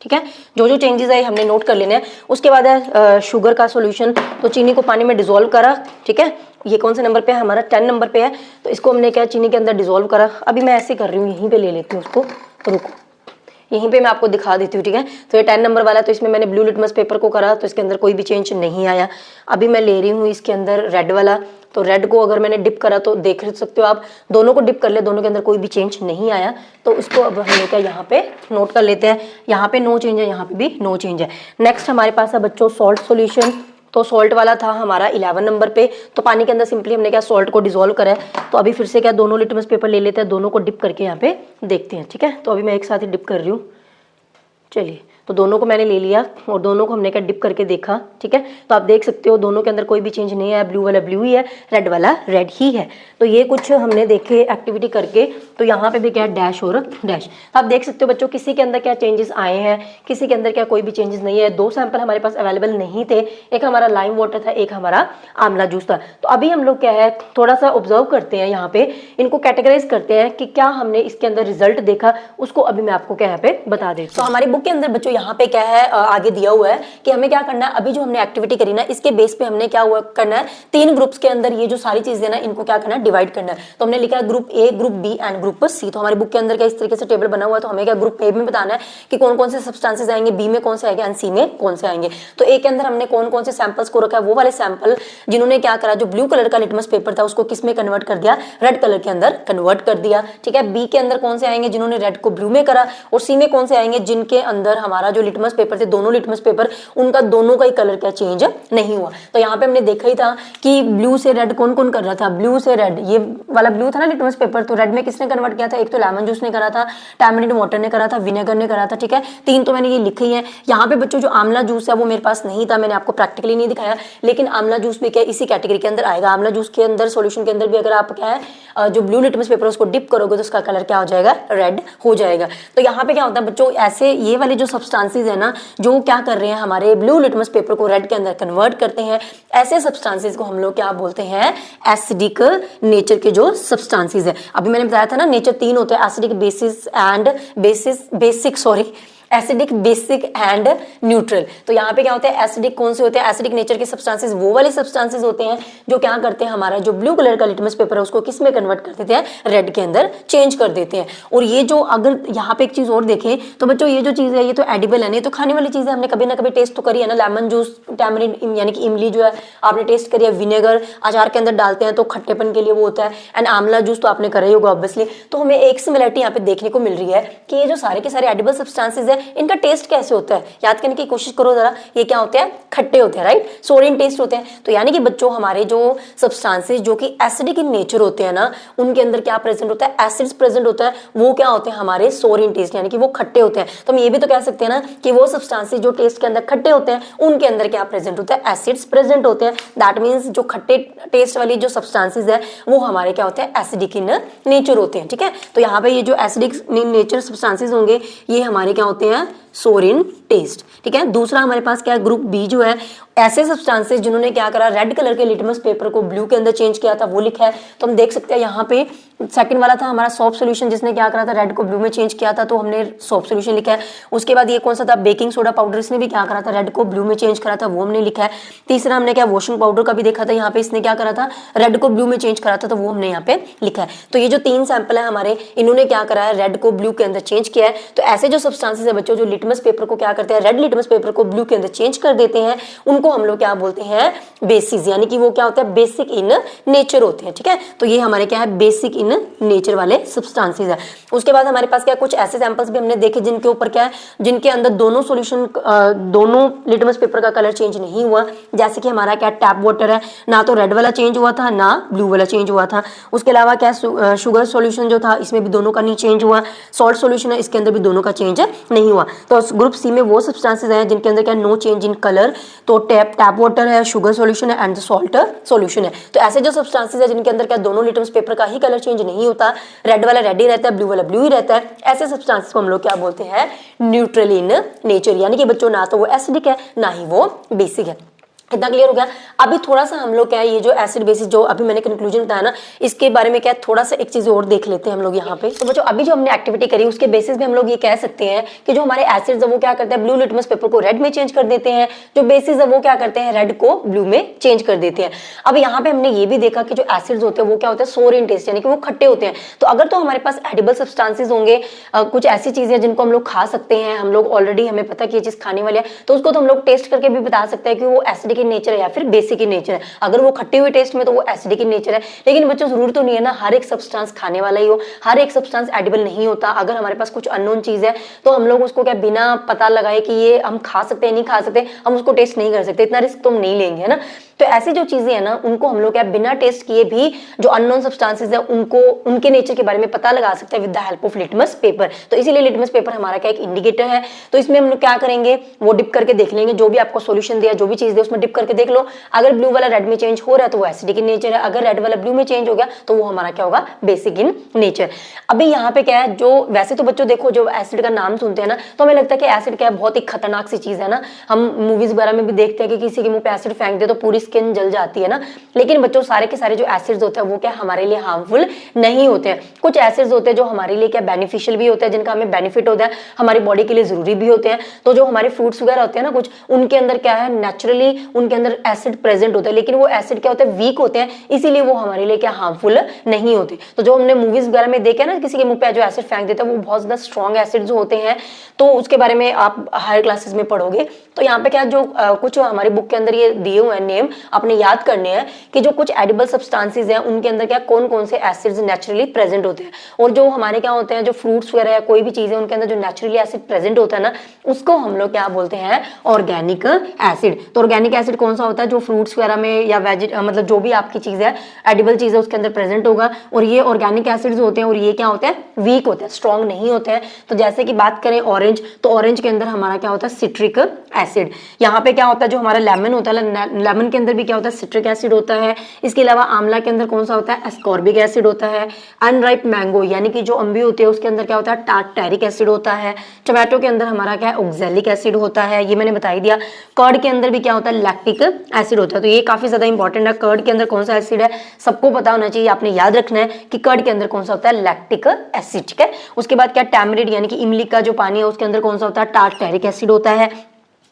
ठीक है। जो चेंजेस आए हमने नोट कर लेने हैं। उसके बाद है शुगर का सॉल्यूशन। तो चीनी को पानी में डिजोल्व करा, ठीक है, ये कौन से नंबर पे है हमारा 10 नंबर पे है। तो इसको हमने क्या चीनी के अंदर डिजोल्व करा। अभी मैं ऐसे कर रही हूँ, यहीं पे ले लेती हूँ उसको, रुको यहीं पे मैं आपको दिखा देती हूँ, ठीक है। तो ये 10 नंबर वाला, तो इसमें मैंने ब्लू लिटमस पेपर को करा तो इसके अंदर कोई भी चेंज नहीं आया। अभी मैं ले रही हूँ इसके अंदर रेड वाला, तो रेड को अगर मैंने डिप करा तो देख सकते हो आप, दोनों को डिप कर ले, दोनों के अंदर कोई भी चेंज नहीं आया। तो इसको अब हम क्या यहाँ पे नोट कर लेते हैं, यहाँ पे नो चेंज है, यहाँ पे भी नो चेंज है। नेक्स्ट हमारे पास है बच्चों सॉल्ट सॉल्यूशन। तो सॉल्ट वाला था हमारा 11 नंबर पे, तो पानी के अंदर सिंपली हमने क्या सॉल्ट को डिजोल्व करा है। तो अभी फिर से क्या दोनों लिटमस पेपर ले लेते हैं, दोनों को डिप करके यहाँ पे देखते हैं, ठीक है। तो अभी मैं एक साथ ही डिप कर रही हूँ, चलिए। तो दोनों को मैंने ले लिया और दोनों को हमने क्या डिप करके देखा, ठीक है। तो आप देख सकते हो दोनों के अंदर कोई भी चेंज नहीं है, ब्लू वाला ब्लू ही है, रेड वाला रेड ही है। तो ये कुछ हमने देखे एक्टिविटी करके। तो यहाँ पे भी क्या डैश और डैश, आप देख सकते हो बच्चों किसी के अंदर क्या चेंजेस आए हैं, किसी के अंदर क्या कोई भी चेंजेस नहीं है। 2 सैंपल हमारे पास अवेलेबल नहीं थे, एक हमारा लाइम वाटर था, एक हमारा आंवला जूस था। तो अभी हम लोग क्या है थोड़ा सा ऑब्जर्व करते हैं, यहाँ पे इनको कैटेगराइज करते हैं कि क्या हमने इसके अंदर रिजल्ट देखा, उसको अभी मैं आपको क्या यहाँ पे बता देती हूँ। तो हमारी बुक के अंदर बच्चों यहाँ पे क्या है आगे दिया हुआ है कि हमें क्या करना है। अभी जो हमने एक्टिविटी करी ना, इसके बेस पे हमने क्या हुआ करना है, 3 ग्रुप्स के अंदर ये जो सारी चीजें ना इनको क्या करना है, डिवाइड करना है। तो हमने लिखा है group A, group B and group C. तो हमारी बुक के अंदर क्या इस तरीके से टेबल बना हुआ है। तो हमें क्या ग्रुप ए में बताना है कि कौन कौन से सब्सटेंसेस आएंगे, बी में कौन से आएंगे एंड सी में कौन से आएंगे। तो ए के अंदर हमने कौन कौन से सैंपल्स को रखा है, वो वाले सैंपल जिन्होंने क्या करा, जो ब्लू कलर का लिटमस पेपर था उसको किस में कन्वर्ट कर दिया, रेड कलर के अंदर कन्वर्ट कर दिया, ठीक है। बी के अंदर कौन से आएंगे, जिन्होंने रेड को ब्लू में करा, और सी में कौन से आएंगे, जिनके अंदर हमारा जो लिटमस पेपर थे, दोनों लिटमस पेपर, उनका दोनों का ही कलर क्या चेंज नहीं हुआ। तो यहाँ पे हमने देखा ही था कि ब्लू से रेड कौन कौन कर रहा था, ब्लू से रेड, ये वाला ब्लू था ना लिटमस पेपर, तो रेड में किसने कन्वर्ट किया था, एक तो लेमन जूस ने करा था, टैमरिंड वाटर ने करा था, विनेगर ने करा था, ठीक है। 3 तो मैंने ये लिखे ही है। यहाँ पे बच्चों जो आंवला जूस है वो मेरे पास नहीं था, मैंने आपको प्रैक्टिकली नहीं दिखाया, लेकिन आंवला जूस भी क्या इसी कैटेगरी के अंदर आएगा। आंवला जूस के अंदर सॉल्यूशन के अंदर भी अगर आप क्या है जो ब्लू लिटमस पेपर उसको डिप करोगे तो उसका कलर क्या हो जाएगा, रेड हो जाएगा। तो यहाँ पे क्या होता है बच्चों, ऐसे ये वाले जो सब्सटेंसेस है ना, जो क्या कर रहे हैं हमारे ब्लू लिटमस पेपर को रेड के अंदर कन्वर्ट करते हैं, ऐसे सब्सटेंसेस को हम लोग क्या बोलते हैं, एसिडिक नेचर के जो सब्सटेंसेस है। अभी मैंने बताया था ना नेचर 3 होते हैं, acidic, acidic, basic and neutral. तो यहाँ पे क्या होता है, एसिडिक कौन से होते हैं, एसिडिक नेचर के सब्सटेंसेस वो वाले सब्सटेंसेस होते हैं जो क्या करते हैं, हमारा जो ब्लू कलर का लिटमस पेपर है उसको किस में कन्वर्ट कर देते हैं, रेड के अंदर चेंज कर देते हैं। और ये जो अगर यहाँ पे एक चीज और देखें तो बच्चों ये जो चीज है ये तो एडिबल है, नहीं तो खाने वाली चीज है, हमने कभी ना कभी टेस्ट तो करी है ना। लेमन जूस, टैमरिंड यानी कि इमली जो है आपने टेस्ट करी है, विनेगर अचार के अंदर डालते हैं तो खट्टेपन के लिए वो होता है, एंड आंवला जूस तो आपने करा ही होगा ऑब्वियसली। तो हमें एक सिमिलरिटी यहाँ पे देखने को मिल रही है कि ये जो सारे के सारे एडिबल सब्सटेंसेस है इनका टेस्ट कैसे होता है, याद करने की कोशिश करो जरा। ये क्या होते हैं, खट्टे होते हैं, राइट, सोडियम टेस्ट होते हैं। तो यानी कि बच्चों हमारे जो सब्सटेंसेस जो कि एसिडिक इन नेचर होते हैं ना, उनके अंदर क्या प्रेजेंट होता है, एसिड्स प्रेजेंट होता है, वो क्या होते हैं हमारे सोडियम टेस्ट, यानी कि वो खट्टे होते हैं। तो हम ये भी तो कह सकते हैं ना कि वो सब्सटेंसेस जो टेस्ट के अंदर खट्टे होते हैं उनके अंदर क्या प्रेजेंट होता है, एसिड्स प्रेजेंट होते हैं। दैट मीन्स जो खट्टे टेस्ट वाली जो सब्सटेंसेस है वो हमारे क्या होते हैं, एसिडिक इन नेचर होते हैं, ठीक है। तो यहाँ पे ये जो एसिडिक नेचर सब्सटेंसेस होंगे ये हमारे क्या होते हैं सोर इन टेस्ट, ठीक है। दूसरा हमारे पास क्या है, ग्रुप बी जो है ऐसे सब्सटेंसेस जिन्होंने क्या करा, रेड कलर के लिटमस पेपर को ब्लू के अंदर चेंज किया था, वो लिखा है। तो हम देख सकते हैं यहाँ पे सेकंड वाला था हमारा सोप सॉल्यूशन, जिसने क्या करा था, रेड को ब्लू में चेंज किया था, तो हमने सोप सॉल्यूशन लिखा है। उसके बाद ये कौन सा था, बेकिंग सोडा पाउडर, इसने भी क्या करा था, रेड को ब्लू में चेंज करा था, वो हमने लिखा है। तीसरा हमने क्या, वॉशिंग पाउडर का भी देखा था, यहाँ पे इसने क्या करा था, रेड को ब्लू में चेंज करा था, तो वो हमने यहाँ पे लिखा है। तो ये जो 3 सैंपल है हमारे, इन्होंने क्या करा है, रेड को ब्लू के अंदर चेंज किया है। तो ऐसे जो सब्सटेंसेस है बच्चों, जो लिटमस पेपर को क्या करते हैं, रेड लिटमस पेपर को ब्लू के अंदर चेंज कर देते हैं, उनको हम लोग क्या बोलते हैं, बेसिस, यानी कि वो क्या होता है, बेसिक इन नेचर होते हैं, ठीक है। तो ये हमारे क्या है, बेसिक इन नेचर वाले सब्सटेंसेस है। उसके बाद हमारे पास क्या, कुछ ऐसे सैंपल्स भी हमने देखे जिनके ऊपर क्या है, जिनके अंदर दोनों सॉल्यूशन, दोनों लिटमस पेपर का कलर चेंज नहीं हुआ। जैसे कि हमारा क्या, टैप वाटर है, ना तो रेड वाला चेंज हुआ था, ना ब्लू वाला चेंज हुआ था। उसके अलावा क्या, शुगर सॉल्यूशन जो था, इसमें भी दोनों का नहीं चेंज हुआ। सॉल्ट सॉल्यूशन है, इसके अंदर भी दोनों का चेंज नहीं हुआ। तो ग्रुप सी में वो सब्सटेंसेस हैं जिनके अंदर क्या, नो चेंज इन कलर। तो टैप वाटर है, शुगर सॉल्यूशन है एंड सॉल्ट सॉल्यूशन है। तो ऐसे जो सब्सटेंसेस है जिनके अंदर क्या, दोनों लिटमस पेपर का ही कलर चेंज नहीं होता, रेड वाला रेड ही रहता है, ब्लू वाला ब्लू ही रहता है, ऐसे सब्सटेंसेस को हम लोग क्या बोलते हैं, न्यूट्रल इन नेचर। यानी कि बच्चों ना तो वो एसिडिक है, ना ही वो बेसिक है। इतना क्लियर हो गया। अभी थोड़ा सा हम लोग क्या है, ये जो एसिड बेसिस जो अभी मैंने कंक्लूजन बताया ना, इसके बारे में क्या है, थोड़ा सा एक चीज और देख लेते हैं हम लोग यहाँ पे। तो बच्चों अभी जो हमने एक्टिविटी करी उसके बेसिस पे हम लोग ये कह सकते हैं कि जो हमारे एसिड्स है वो क्या करते हैं, ब्लू लिटमस पेपर को रेड में चेंज कर देते हैं, जो बेसिस है वो क्या करते हैं, रेड को ब्लू में चेंज कर देते हैं। अब यहाँ पे हमने ये भी देखा कि जो एसिड्स होते हैं वो क्या होते हैं, सोर इन टेस्ट, यानी कि वो खट्टे होते हैं। तो अगर तो हमारे पास एडिबल सब्सटेंसेस होंगे, कुछ ऐसी चीजें जिनको हम लोग खा सकते हैं, हम लोग ऑलरेडी हमें पता कि ये चीज खाने वाली है, तो उसको तो हम लोग टेस्ट करके भी बता सकते हैं कि वो एसिडिक इन नेचर है या फिर बेसिक इन नेचर है। अगर वो खट्टे हुए टेस्ट में तो वो एसिडिक इन नेचर है। लेकिन बच्चों जरूर तो नहीं है ना हर एक सब्सटेंस खाने वाला ही हो, हर एक सब्सटेंस एडिबल नहीं होता। अगर हमारे पास कुछ अननोन चीज है तो हम लोग उसको क्या बिना पता लगाए कि ये हम खा सकते हैं नहीं खा सकते, हम उसको टेस्ट नहीं कर सकते, इतना रिस्क तो हम नहीं लेंगे, है ना। तो ऐसी जो चीजें है ना उनको हम लोग क्या बिना टेस्ट किए भी जो अननोन सब्सटेंसेस है उनको उनके नेचर के बारे में पता लगा सकते हैं with the help of litmus paper. तो इसीलिए लिटमस पेपर हमारा क्या एक इंडिकेटर है। तो इसमें हम लोग क्या करेंगे, वो डिप करके देख लेंगे, जो भी आपको सॉल्यूशन दिया, जो भी चीज दिया उसमें डिप करके देख लो। अगर ब्लू वाला रेड में चेंज हो रहा है तो वो एसिडिक इन नेचर है, अगर रेड वाला ब्लू में चेंज हो गया तो वो हमारा क्या होगा, बेसिक इन नेचर। अभी यहाँ पे क्या है, जो वैसे तो बच्चों देखो जो एसिड का नाम सुनते हैं ना तो हमें लगता है कि एसिड क्या है, बहुत ही खतरनाक सी चीज है ना। हम मूवीज वगैरह में भी देखते हैं कि किसी के मुंह पे एसिड फेंक दे तो पूरी स्किन जल जाती है ना। लेकिन बच्चों सारे के सारे जो एसिड्स होते हैं वो क्या हमारे लिए हार्मफुल नहीं होते हैं। कुछ एसिड्स होते हैं जो हमारे लिए क्या बेनिफिशियल भी होते हैं, जिनका हमें बेनिफिट होता है, हमारी बॉडी के लिए जरूरी भी होते हैं। तो जो हमारे फ्रूट्स वगैरह होते हैं ना कुछ, उनके अंदर क्या है, नेचुरली उनके अंदर एसिड प्रेजेंट होता है, लेकिन वो एसिड क्या होते हैं, वीक होते हैं, इसीलिए वो हमारे लिए क्या हार्मफुल नहीं होते। तो जो हमने मूवीज वगैरह में देखे ना किसी के मुंह पे जो एसिड फेंक देता है वो बहुत ज्यादा स्ट्रॉन्ग एसिड्स होते हैं। तो उसके बारे में आप हायर क्लासेस में पढ़ोगे। तो यहाँ पे क्या जो कुछ हमारी बुक के अंदर ये दिए हुए हैं नेम, आपने याद करने हैं कि जो कुछ एडिबल सब्सटेंसेस हैं उनके अंदर क्या कौन कौन से एसिड्स नेचुरली प्रेजेंट होते हैं, और जो हमारे क्या होते हैं जो फ्रूट्स वगैरह या कोई भी चीज है उनके अंदर जो नेचुरली एसिड प्रेजेंट होता है ना, उसको हम लोग क्या बोलते हैं, ऑर्गेनिक एसिड। तो ऑर्गेनिक एसिड कौन सा होता है, जो फ्रूट्स वगैरह में या मतलब जो भी आपकी चीज है एडिबल चीज है उसके अंदर प्रेजेंट होगा। और ये ऑर्गेनिक एसिड्स होते हैं और ये क्या होते हैं, वीक होते हैं, स्ट्रॉन्ग नहीं होते हैं। तो जैसे कि बात करें ऑरेंज, तो ऑरेंज के अंदर हमारा क्या होता है, सिट्रिक एसिड। यहाँ पे क्या होता है, जो हमारा लेमन होता है, लेमन के अंदर भी क्या होता है, सिट्रिक एसिड होता है। इसके अलावा आंवला के अंदर कौन सा होता है, एस्कॉर्बिक एसिड होता है। अनराइप मैंगो यानी कि जो अम्बी होती है उसके अंदर क्या होता है, टार्टरिक एसिड होता है। टोमेटो के अंदर हमारा क्या है, ऑक्सैलिक एसिड होता है, ये मैंने बता ही दिया। कर्ड के अंदर भी क्या होता है, लैक्टिक एसिड होता है। तो ये काफी ज्यादा इंपॉर्टेंट है, कर्ड के अंदर कौन सा एसिड है सबको पता होना चाहिए, आपने याद रखना है कि कर्ड के अंदर कौन सा होता है, लैक्टिक एसिड, ठीक है। उसके बाद क्या, टैमरिंड यानी कि इमली का जो पानी है उसके अंदर कौन सा होता है, टार्टरिक एसिड होता है।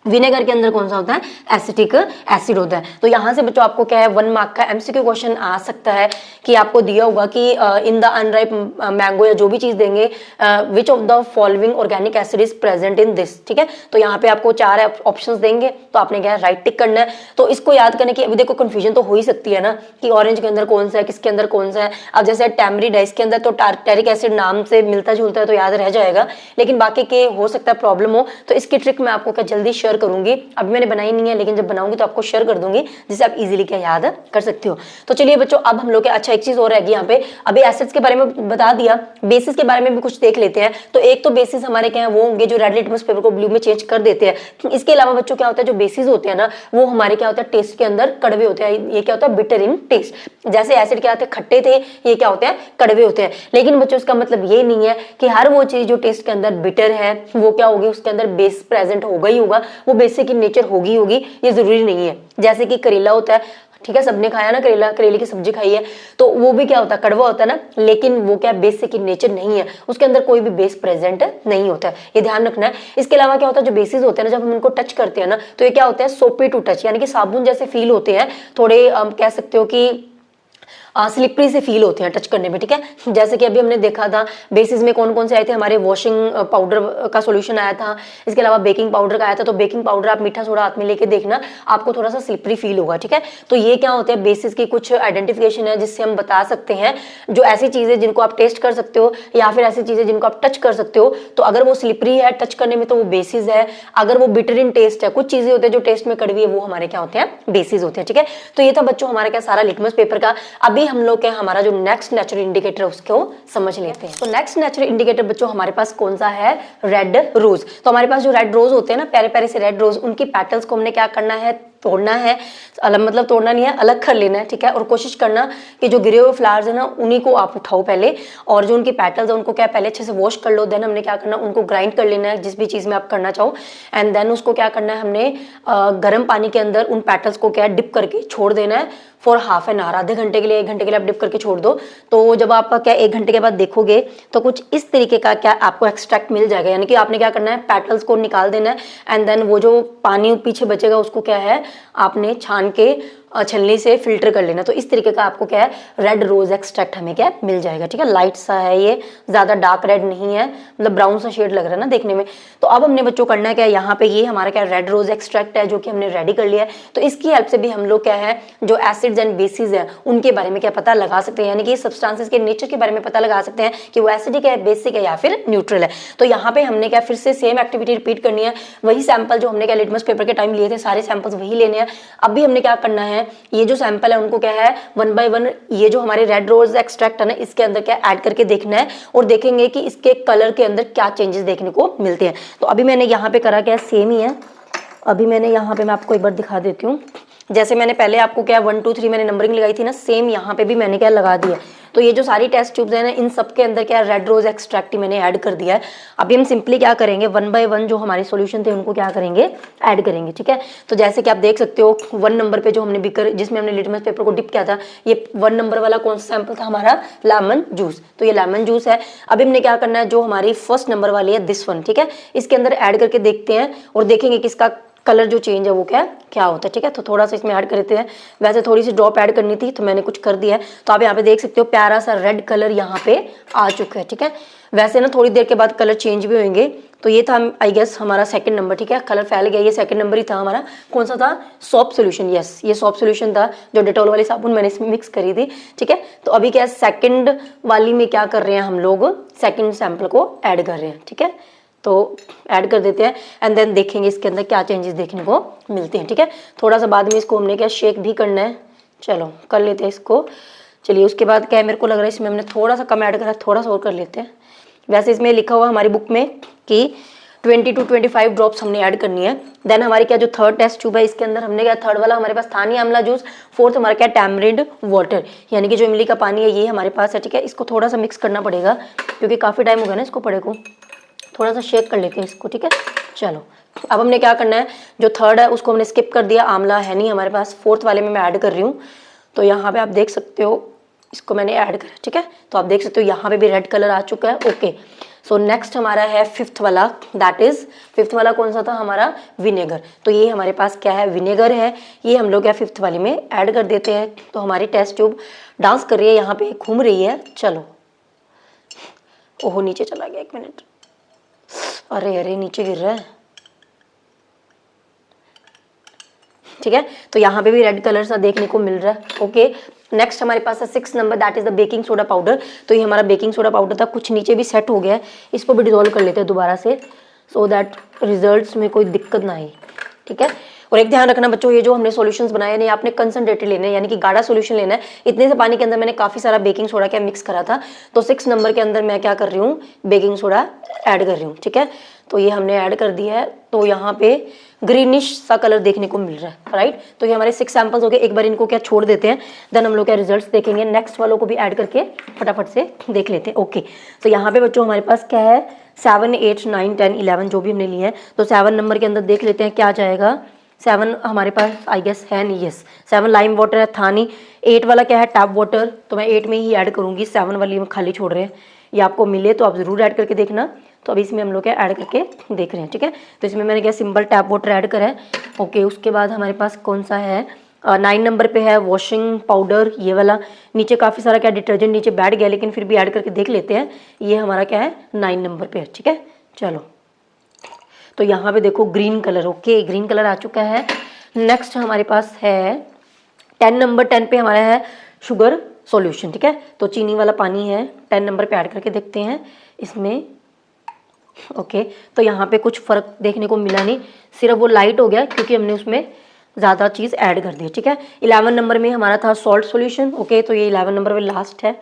विनेगर के अंदर कौन सा होता है, एसिटिक एसिड होता है। तो यहाँ से बच्चों आपको क्या है, 1 मार्क का एमसीक्यू क्वेश्चन आ सकता है कि आपको दिया होगा कि इन द अनराइप मैंगो या जो भी चीज देंगे, which of the following organic acid is present in this, ठीक है। तो यहाँ पे आपको 4 ऑप्शंस देंगे, तो आपने क्या है राइट टिक करना है। तो इसको याद करने की अभी देखो कंफ्यूजन तो हो ही सकती है ना कि ऑरेंज के अंदर कौन सा है, किसके अंदर कौन सा है। अब जैसे टैमरिंड है, इसके अंदर तो टार्टरिक एसिड नाम से मिलता जुलता है तो याद रह जाएगा, लेकिन बाकी के हो सकता है प्रॉब्लम हो। तो इसकी ट्रिक मैं आपको क्या जल्दी शेयर करूंगी, अभी मैंने बनाई नहीं है लेकिन जब बनाऊंगी तो आपको शेयर कर दूंगी जिससे आप इजीली क्या याद कर सकते हो। तो चलिए बच्चों, अब हम लोग क्या, अच्छा एक चीज और रहेगी यहाँ पे, अभी एसिड्स के बारे में बता दिया, बेसिस के बारे में भी कुछ देख लेते हैं। तो एक तो बेसिस हमारे क्या है, वो होंगे जो रेड लिटमस पेपर को ब्लू में चेंज कर देते हैं। इसके अलावा बच्चों क्या होता है, जो बेसिस होते हैं ना वो हमारे क्या होता है, टेस्ट के अंदर कड़वे होते हैं। ये क्या होता है, बिटर इन टेस्ट। जैसे एसिड क्या होते हैं, खट्टे थे, ये क्या होते हैं, कड़वे होते हैं। लेकिन बच्चों इसका मतलब ये नहीं है कि हर वो चीज जो टेस्ट के अंदर बिटर है वो क्या होगी, उसके अंदर बेस प्रेजेंट होगा ही होगा, वो बेसिक इन नेचर होगी ये जरूरी नहीं है। जैसे कि करेला होता है, ठीक है, सबने खाया ना करेला, करेले की सब्जी खाई है, तो वो भी क्या होता है, कड़वा होता है ना, लेकिन वो क्या बेसिक इन नेचर नहीं है, उसके अंदर कोई भी बेस प्रेजेंट नहीं होता है, ये ध्यान रखना है। इसके अलावा क्या होता है, जो बेसिस होते हैं ना, जब हम उनको टच करते हैं ना तो ये क्या होता है, सोपी टू टच, यानी कि साबुन जैसे फील होते हैं, थोड़े कह सकते हो कि स्लिपरी से फील होते हैं टच करने में, ठीक है। जैसे कि अभी हमने देखा था बेसिस में कौन कौन से आए थे, हमारे वॉशिंग पाउडर का सॉल्यूशन आया था, इसके अलावा बेकिंग पाउडर का आया था। तो बेकिंग पाउडर आप मीठा सोडा हाथ में लेके देखना, आपको थोड़ा सा स्लिपरी फील होगा, ठीक है। तो ये क्या होते हैं, बेसिस की कुछ आइडेंटिफिकेशन है जिससे हम बता सकते हैं जो ऐसी चीजें जिनको आप टेस्ट कर सकते हो या फिर ऐसी चीजें जिनको आप टच कर सकते हो, तो अगर वो स्लिपरी है टच करने में तो वो बेसिस है, अगर वो बिटर इन टेस्ट है, कुछ चीजें होते हैं जो टेस्ट में कड़वी है, वो हमारे क्या होते हैं, बेसिस होते हैं, ठीक है। तो ये था बच्चों हमारा क्या सारा लिटमस पेपर का। अभी हम लोग क्या हमारा जो नेक्स्ट नेचुरल इंडिकेटर है उसको समझ लेते हैं। तो नेक्स्ट नेचुरल इंडिकेटर बच्चों हमारे पास कौन सा है, रेड रोज। तो हमारे पास जो रेड रोज होते हैं ना, प्यारे प्यारे से रेड रोज, उनकी पेटल्स को हमने क्या करना है, तोड़ना है। अलग मतलब तोड़ना नहीं है, अलग कर लेना है, ठीक है। और कोशिश करना कि जो गिरे हुए फ्लावर्स है ना उन्हीं को आप उठाओ पहले, और जो उनकी पेटल्स है उनको क्या पहले अच्छे से वॉश कर लो। देन हमने क्या करना, उनको ग्राइंड कर लेना है जिस भी चीज में आप करना चाहो। एंड देन उसको क्या करना है, हमने गर्म पानी के अंदर उन पेटल्स को क्या डिप करके छोड़ देना है फॉर हाफ एन आवर, आधे घंटे के लिए, 1 घंटे के लिए आप डिप करके छोड़ दो। तो जब आप क्या 1 घंटे के बाद देखोगे तो कुछ इस तरीके का क्या आपको एक्सट्रैक्ट मिल जाएगा। यानी कि आपने क्या करना है, पेटल्स को निकाल देना है एंड देन वो जो पानी पीछे बचेगा उसको क्या है, आपने छान के छलनी से फिल्टर कर लेना। तो इस तरीके का आपको क्या है, रेड रोज एक्सट्रैक्ट हमें क्या मिल जाएगा, ठीक है। लाइट सा है ये, ज्यादा डार्क रेड नहीं है, मतलब ब्राउन सा शेड लग रहा है ना देखने में। तो अब हमने बच्चों करना है क्या, यहाँ पे ये हमारा क्या रेड रोज एक्सट्रैक्ट है जो कि हमने रेडी कर लिया है। तो इसकी हेल्प से भी हम लोग क्या है, जो एसिड्स एंड बेसिस है उनके बारे में क्या पता लगा सकते हैं, यानी कि सब्सटेंसेस के नेचर के बारे में पता लगा सकते हैं कि वो एसिडिक है, बेसिक है या फिर न्यूट्रल है। तो यहाँ पे हमने क्या फिर से सेम एक्टिविटी रिपीट करनी है, वही सैंपल जो हमने क्या लिटमस पेपर के टाइम लिए थे, सारे सैंपल्स वही लेने हैं। अब भी हमने क्या करना है, ये जो सैंपल है उनको क्या है 1 बाय 1 ये जो हमारे रेड रोज एक्सट्रैक्ट है ना इसके अंदर क्या ऐड करके देखना है और देखेंगे कि इसके कलर के अंदर क्या चेंजेस देखने को मिलते हैं। तो अभी मैंने यहाँ पे करा क्या, सेम ही है। अभी मैंने यहाँ पे मैं आपको एक बार दिखा देती हूँ, जैसे मैंने पहले आपको क्या 1 2 3 मैंने नंबरिंग लगाई थी ना, सेम यहाँ पे भी मैंने क्या लगा दिया। तो ये जो सारी टेस्ट ट्यूब्स है ना इन सब के अंदर क्या रेड रोज एक्सट्रैक्ट ही मैंने ऐड कर दिया है। अभी हम सिंपली क्या करेंगे, 1 बाय 1 जो हमारे सॉल्यूशन थे उनको क्या करेंगे, ऐड करेंगे, ठीक है। तो जैसे कि आप देख सकते हो 1 नंबर पे जो हमने बीकर जिसमें हमने लिटमस पेपर को डिप किया था, ये 1 नंबर वाला कौन सा सैंपल था हमारा, लेमन जूस। तो ये लेमन जूस है। अभी हमने क्या करना है, जो हमारी 1st नंबर वाली है दिस वन, ठीक है, इसके अंदर ऐड करके देखते हैं और देखेंगे कि इसका कलर जो चेंज है वो क्या होता है, ठीक है। तो थोड़ा सा इसमें ऐड कर देते हैं, वैसे थोड़ी सी ड्रॉप ऐड करनी थी तो मैंने कुछ कर दिया है। तो आप यहाँ पे देख सकते हो प्यारा सा रेड कलर यहाँ पे आ चुका है, ठीक है। वैसे ना थोड़ी देर के बाद कलर चेंज भी होंगे। तो ये था आई गेस हमारा 2nd नंबर, ठीक है, कलर फैल गया, ये 2nd नंबर ही था हमारा। कौन सा था, सॉप सोल्यूशन, यस ये सॉप सोल्यूशन था, जो डेटॉल वाली साबुन मैंने इसमें मिक्स करी थी, ठीक है। तो अभी क्या 2nd वाली में क्या कर रहे हैं हम लोग, 2nd सैंपल को ऐड कर रहे हैं, ठीक है। तो ऐड कर देते हैं एंड देन देखेंगे इसके अंदर क्या चेंजेस देखने को मिलते हैं, ठीक है। थोड़ा सा बाद में इसको हमने क्या शेक भी करना है, चलो कर लेते हैं इसको। चलिए उसके बाद क्या है, मेरे को लग रहा है इसमें हमने थोड़ा सा कम ऐड करा, थोड़ा सा और कर लेते हैं। वैसे इसमें लिखा हुआ हमारी बुक में कि 20 to 25 ड्रॉप्स हमने ऐड करनी है। देन हमारी क्या जो 3rd टेस्ट ट्यूब है इसके अंदर हमने क्या 3rd वाला हमारे पास था नहीं आंवला जूस, 4th हमारा क्या टैमरिंड वाटर, यानी कि जो इमली का पानी है ये हमारे पास है, ठीक है। इसको थोड़ा सा मिक्स करना पड़ेगा क्योंकि काफ़ी टाइम हो गया ना इसको पड़े को, थोड़ा सा शेक कर लेते हैं इसको, ठीक है। चलो अब हमने क्या करना है, जो 3rd है उसको हमने स्किप कर दिया, आंवला है नहीं हमारे पास, 4th वाले में मैं ऐड कर रही हूँ। तो यहाँ पे आप देख सकते हो इसको मैंने ऐड करा, ठीक है। तो आप देख सकते हो यहाँ पे भी रेड कलर आ चुका है, ओके। सो नेक्स्ट हमारा है 5th वाला, दैट इज 5th वाला कौन सा था हमारा, विनेगर। तो ये हमारे पास क्या है, विनेगर है, ये हम लोग क्या 5th वाले में ऐड कर देते हैं। तो हमारी टेस्ट ट्यूब डांस कर रही है, यहाँ पे घूम रही है। चलो ओहो नीचे चला गया, 1 मिनट, अरे अरे नीचे गिर रहा है, ठीक है। तो यहाँ पे भी रेड कलर सा देखने को मिल रहा है, ओके। नेक्स्ट हमारे पास है 6th number, that is the baking soda powder. तो ये हमारा बेकिंग सोडा पाउडर था, कुछ नीचे भी सेट हो गया है, इसको भी डिसॉल्व कर लेते हैं दोबारा से। सो दैट रिजल्ट्स में कोई दिक्कत ना आए, ठीक है। और एक ध्यान रखना बच्चों, ये जो हमने सॉल्यूशंस बनाए नहीं, आपने कंसंट्रेटेड लेने हैं, यानी कि गाढ़ा सॉल्यूशन लेना है। इतने से पानी के अंदर मैंने काफ़ी सारा बेकिंग सोडा क्या मिक्स करा था, तो 6 नंबर के अंदर मैं क्या कर रही हूँ, बेकिंग सोडा ऐड कर रही हूँ, ठीक है। तो ये हमने ऐड कर दिया है, तो यहाँ पे ग्रीनिश सा कलर देखने को मिल रहा है, राइट। तो ये हमारे 6 सैंपल्स हो गए। एक बार इनको क्या छोड़ देते हैं, देन हम लोग क्या रिजल्ट्स देखेंगे। नेक्स्ट वालों को भी ऐड करके फटाफट से देख लेते हैं। ओके, तो यहाँ पे बच्चों हमारे पास क्या है, 7, 8, 9, 10, 11 जो भी हमने लिए हैं, तो 7 नंबर के अंदर देख लेते हैं क्या जाएगा। 7 हमारे पास आई गेस है नहीं, यस 7 लाइम वाटर है, था नहीं। 8 वाला क्या है, टैप वाटर, तो मैं 8 में ही ऐड करूँगी, 7 वाली में खाली छोड़ रहे हैं। ये आपको मिले तो आप ज़रूर ऐड करके देखना। तो अभी इसमें हम लोग क्या ऐड करके देख रहे हैं, ठीक है। तो इसमें मैंने क्या सिंपल टैप वाटर ऐड करा है। ओके, उसके बाद हमारे पास कौन सा है, 9 नंबर पे है वॉशिंग पाउडर, ये वाला। नीचे काफ़ी सारा क्या डिटर्जेंट नीचे बैठ गया, लेकिन फिर भी ऐड करके देख लेते हैं। ये हमारा क्या है, 9 नंबर पे है, ठीक है। चलो, तो यहाँ पे देखो green colour, okay green colour आ चुका है। नेक्स्ट हमारे पास है 10 नंबर, 10 पे हमारा है शुगर सॉल्यूशन, ठीक है। तो चीनी वाला पानी है, 10 नंबर पे ऐड करके देखते हैं इसमें। ओके, तो यहाँ पे कुछ फ़र्क देखने को मिला नहीं, सिर्फ वो लाइट हो गया क्योंकि हमने उसमें ज़्यादा चीज़ ऐड कर दी, ठीक है। 11 नंबर में हमारा था सॉल्ट सॉल्यूशन, ओके, तो ये 11 नंबर पे लास्ट है,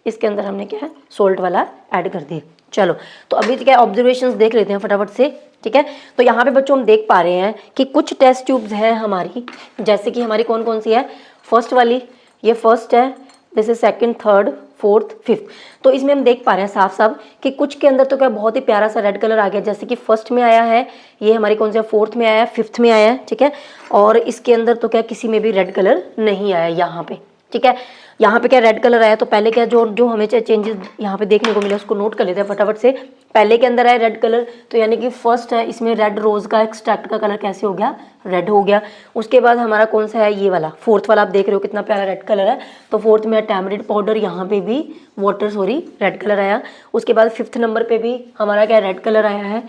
इसके अंदर हमने क्या है सॉल्ट वाला ऐड कर दिया। चलो, तो अभी क्या ऑब्जर्वेशंस देख लेते हैं फटाफट से, ठीक है। तो यहाँ पे बच्चों हम देख पा रहे हैं कि कुछ टेस्ट ट्यूब्स हैं हमारी, जैसे कि हमारी कौन कौन सी है, फर्स्ट वाली, ये फर्स्ट है, this is second, third, fourth, fifth. तो इसमें हम देख पा रहे हैं साफ साफ कि कुछ के अंदर तो क्या बहुत ही प्यारा सा रेड कलर आ गया, जैसे कि फर्स्ट में आया है, ये हमारी कौन सी फोर्थ में आया है, फिफ्थ में आया है, ठीक है। और इसके अंदर तो क्या किसी में भी रेड कलर नहीं आया यहाँ पे, ठीक है। यहाँ पे क्या रेड कलर आया, तो पहले क्या जो जो हमें चेंजेस यहाँ पे देखने को मिले उसको नोट कर लेते हैं फटाफट से। पहले के अंदर आया रेड कलर, तो यानी कि फर्स्ट है, इसमें रेड रोज का एक्सट्रैक्ट का कलर कैसे हो गया, रेड हो गया। उसके बाद हमारा कौन सा है, ये वाला फोर्थ वाला, आप देख रहे हो कितना प्यारा रेड कलर है। तो फोर्थ में टैमरिंड पाउडर, यहाँ पे भी वाटर रेड कलर आया। उसके बाद 5th नंबर पे भी हमारा क्या रेड कलर आया है,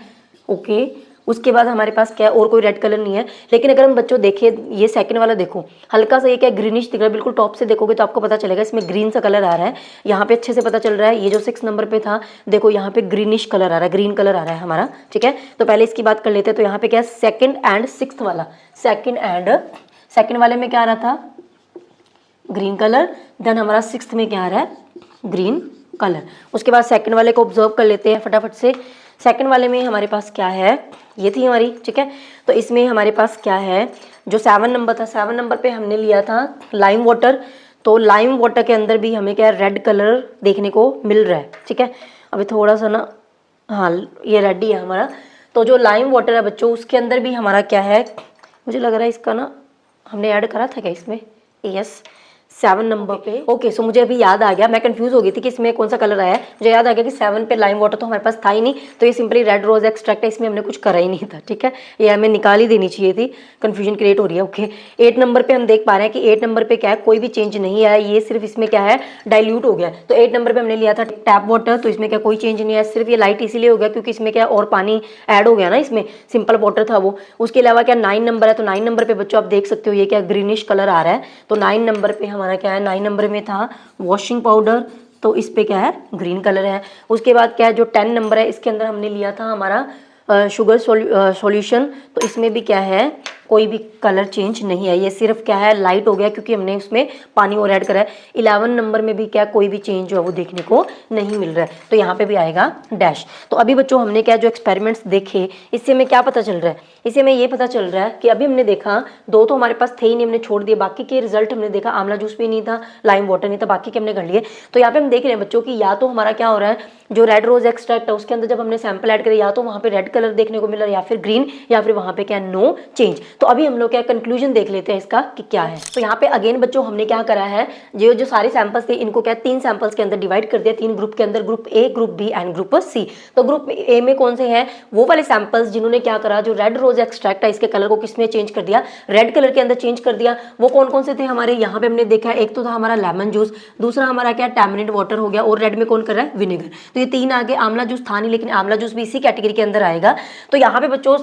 ओके। उसके बाद हमारे पास क्या और कोई रेड कलर नहीं है। लेकिन अगर हम बच्चों देखिए, ये सेकंड वाला देखो, हल्का सा ये क्या ग्रीनिश दिख रहा है, बिल्कुल टॉप से देखोगे तो आपको पता चलेगा इसमें ग्रीन सा कलर आ रहा है। यहाँ पे अच्छे से पता चल रहा है, ये जो 6 नंबर पे था देखो, यहाँ पे ग्रीनिश कलर आ रहा है, ग्रीन कलर आ रहा है हमारा, ठीक है। तो पहले इसकी बात कर लेते हैं। तो यहाँ पे क्या सेकंड एंड 6th वाला, सेकंड वाले में क्या आ रहा था, ग्रीन कलर। देन हमारा 6th में क्या आ रहा है, ग्रीन कलर। उसके बाद सेकंड वाले को ऑब्जर्व कर लेते हैं फटाफट से। सेकंड वाले में हमारे पास क्या है, ये थी हमारी, ठीक है। तो इसमें हमारे पास क्या है, जो 7 नंबर था, 7 नंबर पे हमने लिया था लाइम वाटर। तो लाइम वाटर के अंदर भी हमें क्या रेड कलर देखने को मिल रहा है, ठीक है। अभी थोड़ा सा ना, हाँ ये रेड ही है हमारा। तो जो लाइम वाटर है बच्चों, उसके अंदर भी हमारा क्या है, मुझे लग रहा है इसका ना हमने ऐड करा था क्या इसमें, यस 7 नंबर पे। ओके, सो मुझे अभी याद आ गया, मैं कंफ्यूज हो गई थी कि इसमें कौन सा कलर आया है। मुझे याद आ गया कि 7 पे लाइम वाटर तो हमारे पास था ही नहीं, तो ये सिंपली रेड रोज एक्सट्रैक्ट है, इसमें हमने कुछ करा ही नहीं था, ठीक है। ये हमें निकाल ही देनी चाहिए थी, कंफ्यूजन क्रिएट हो रही है। ओके, 8 नंबर पे हम देख पा रहे हैं कि 8 नंबर पे क्या है, कोई भी चेंज नहीं आया, ये सिर्फ इसमें क्या है डाइल्यूट हो गया। तो 8 नंबर पे हमने लिया था टैप वाटर, तो इसमें क्या कोई चेंज नहीं आया, सिर्फ ये लाइट इसीलिए हो गया क्योंकि इसमें क्या और पानी ऐड हो गया ना, इसमें सिंपल वाटर था वो। उसके अलावा क्या 9 नंबर है, तो 9 नंबर पे बच्चों आप देख सकते हो ये क्या ग्रीनिश कलर आ रहा है। तो 9 नंबर पे हमारा क्या है, 9 नंबर में था वॉशिंग पाउडर, तो इस पे क्या है ग्रीन कलर है। उसके बाद क्या है, जो 10 नंबर है इसके अंदर हमने लिया था हमारा शुगर सॉल्यूशन, तो इसमें भी क्या है कोई भी कलर चेंज नहीं है, ये सिर्फ क्या है लाइट हो गया क्योंकि हमने उसमें पानी और ऐड करा है। 11 नंबर में भी क्या कोई भी चेंज जो है वो देखने को नहीं मिल रहा है, तो यहाँ पे भी आएगा डैश। तो अभी बच्चों हमने क्या जो एक्सपेरिमेंट्स देखे, इससे हमें क्या पता चल रहा है, इससे हमें ये पता चल रहा है कि अभी हमने देखा 2 तो हमारे पास थे ही नहीं, हमने छोड़ दिए। बाकी के रिजल्ट हमने देखा, आंवला जूस भी नहीं था, लाइम वाटर नहीं था, बाकी के हमने कर लिए। तो यहाँ पे हम देख रहे हैं बच्चों की या तो हमारा क्या हो रहा है, जो रेड रोज एक्सट्रैक्ट है उसके अंदर जब हमने सैंपल ऐड करे, या तो वहाँ पे रेड कलर देखने को मिला या फिर ग्रीन, या फिर वहाँ पे क्या नो चेंज। तो अभी हम लोग क्या कंक्लूजन देख लेते हैं इसका कि क्या है। तो यहाँ पे अगेन बच्चों हमने क्या करा है, जो सारे सैंपल्स थे इनको क्या 3 सैंपल्स के अंदर डिवाइड कर दिया, 3 ग्रुप के अंदर, group A, group B and group C. तो ग्रुप ए में कौन से हैं, वो वाले सैंपल्स जिन्होंने क्या करा, जो रेड रोज एक्सट्रैक्ट है इसके कलर को किसमें चेंज कर दिया, रेड कलर के अंदर चेंज कर दिया। वो कौन कौन से थे हमारे, यहाँ पे हमने देखा एक तो था हमारा लेमन जूस, दूसरा हमारा क्या टैमरिंड वाटर हो गया, और रेड में कौन कर रहा है विनेगर। तो ये 3 आगे, आंवला जूस था नहीं लेकिन आंवला जूस भी इसी कैटेगरी के अंदर आएगा। तो यहाँ पे बच्चों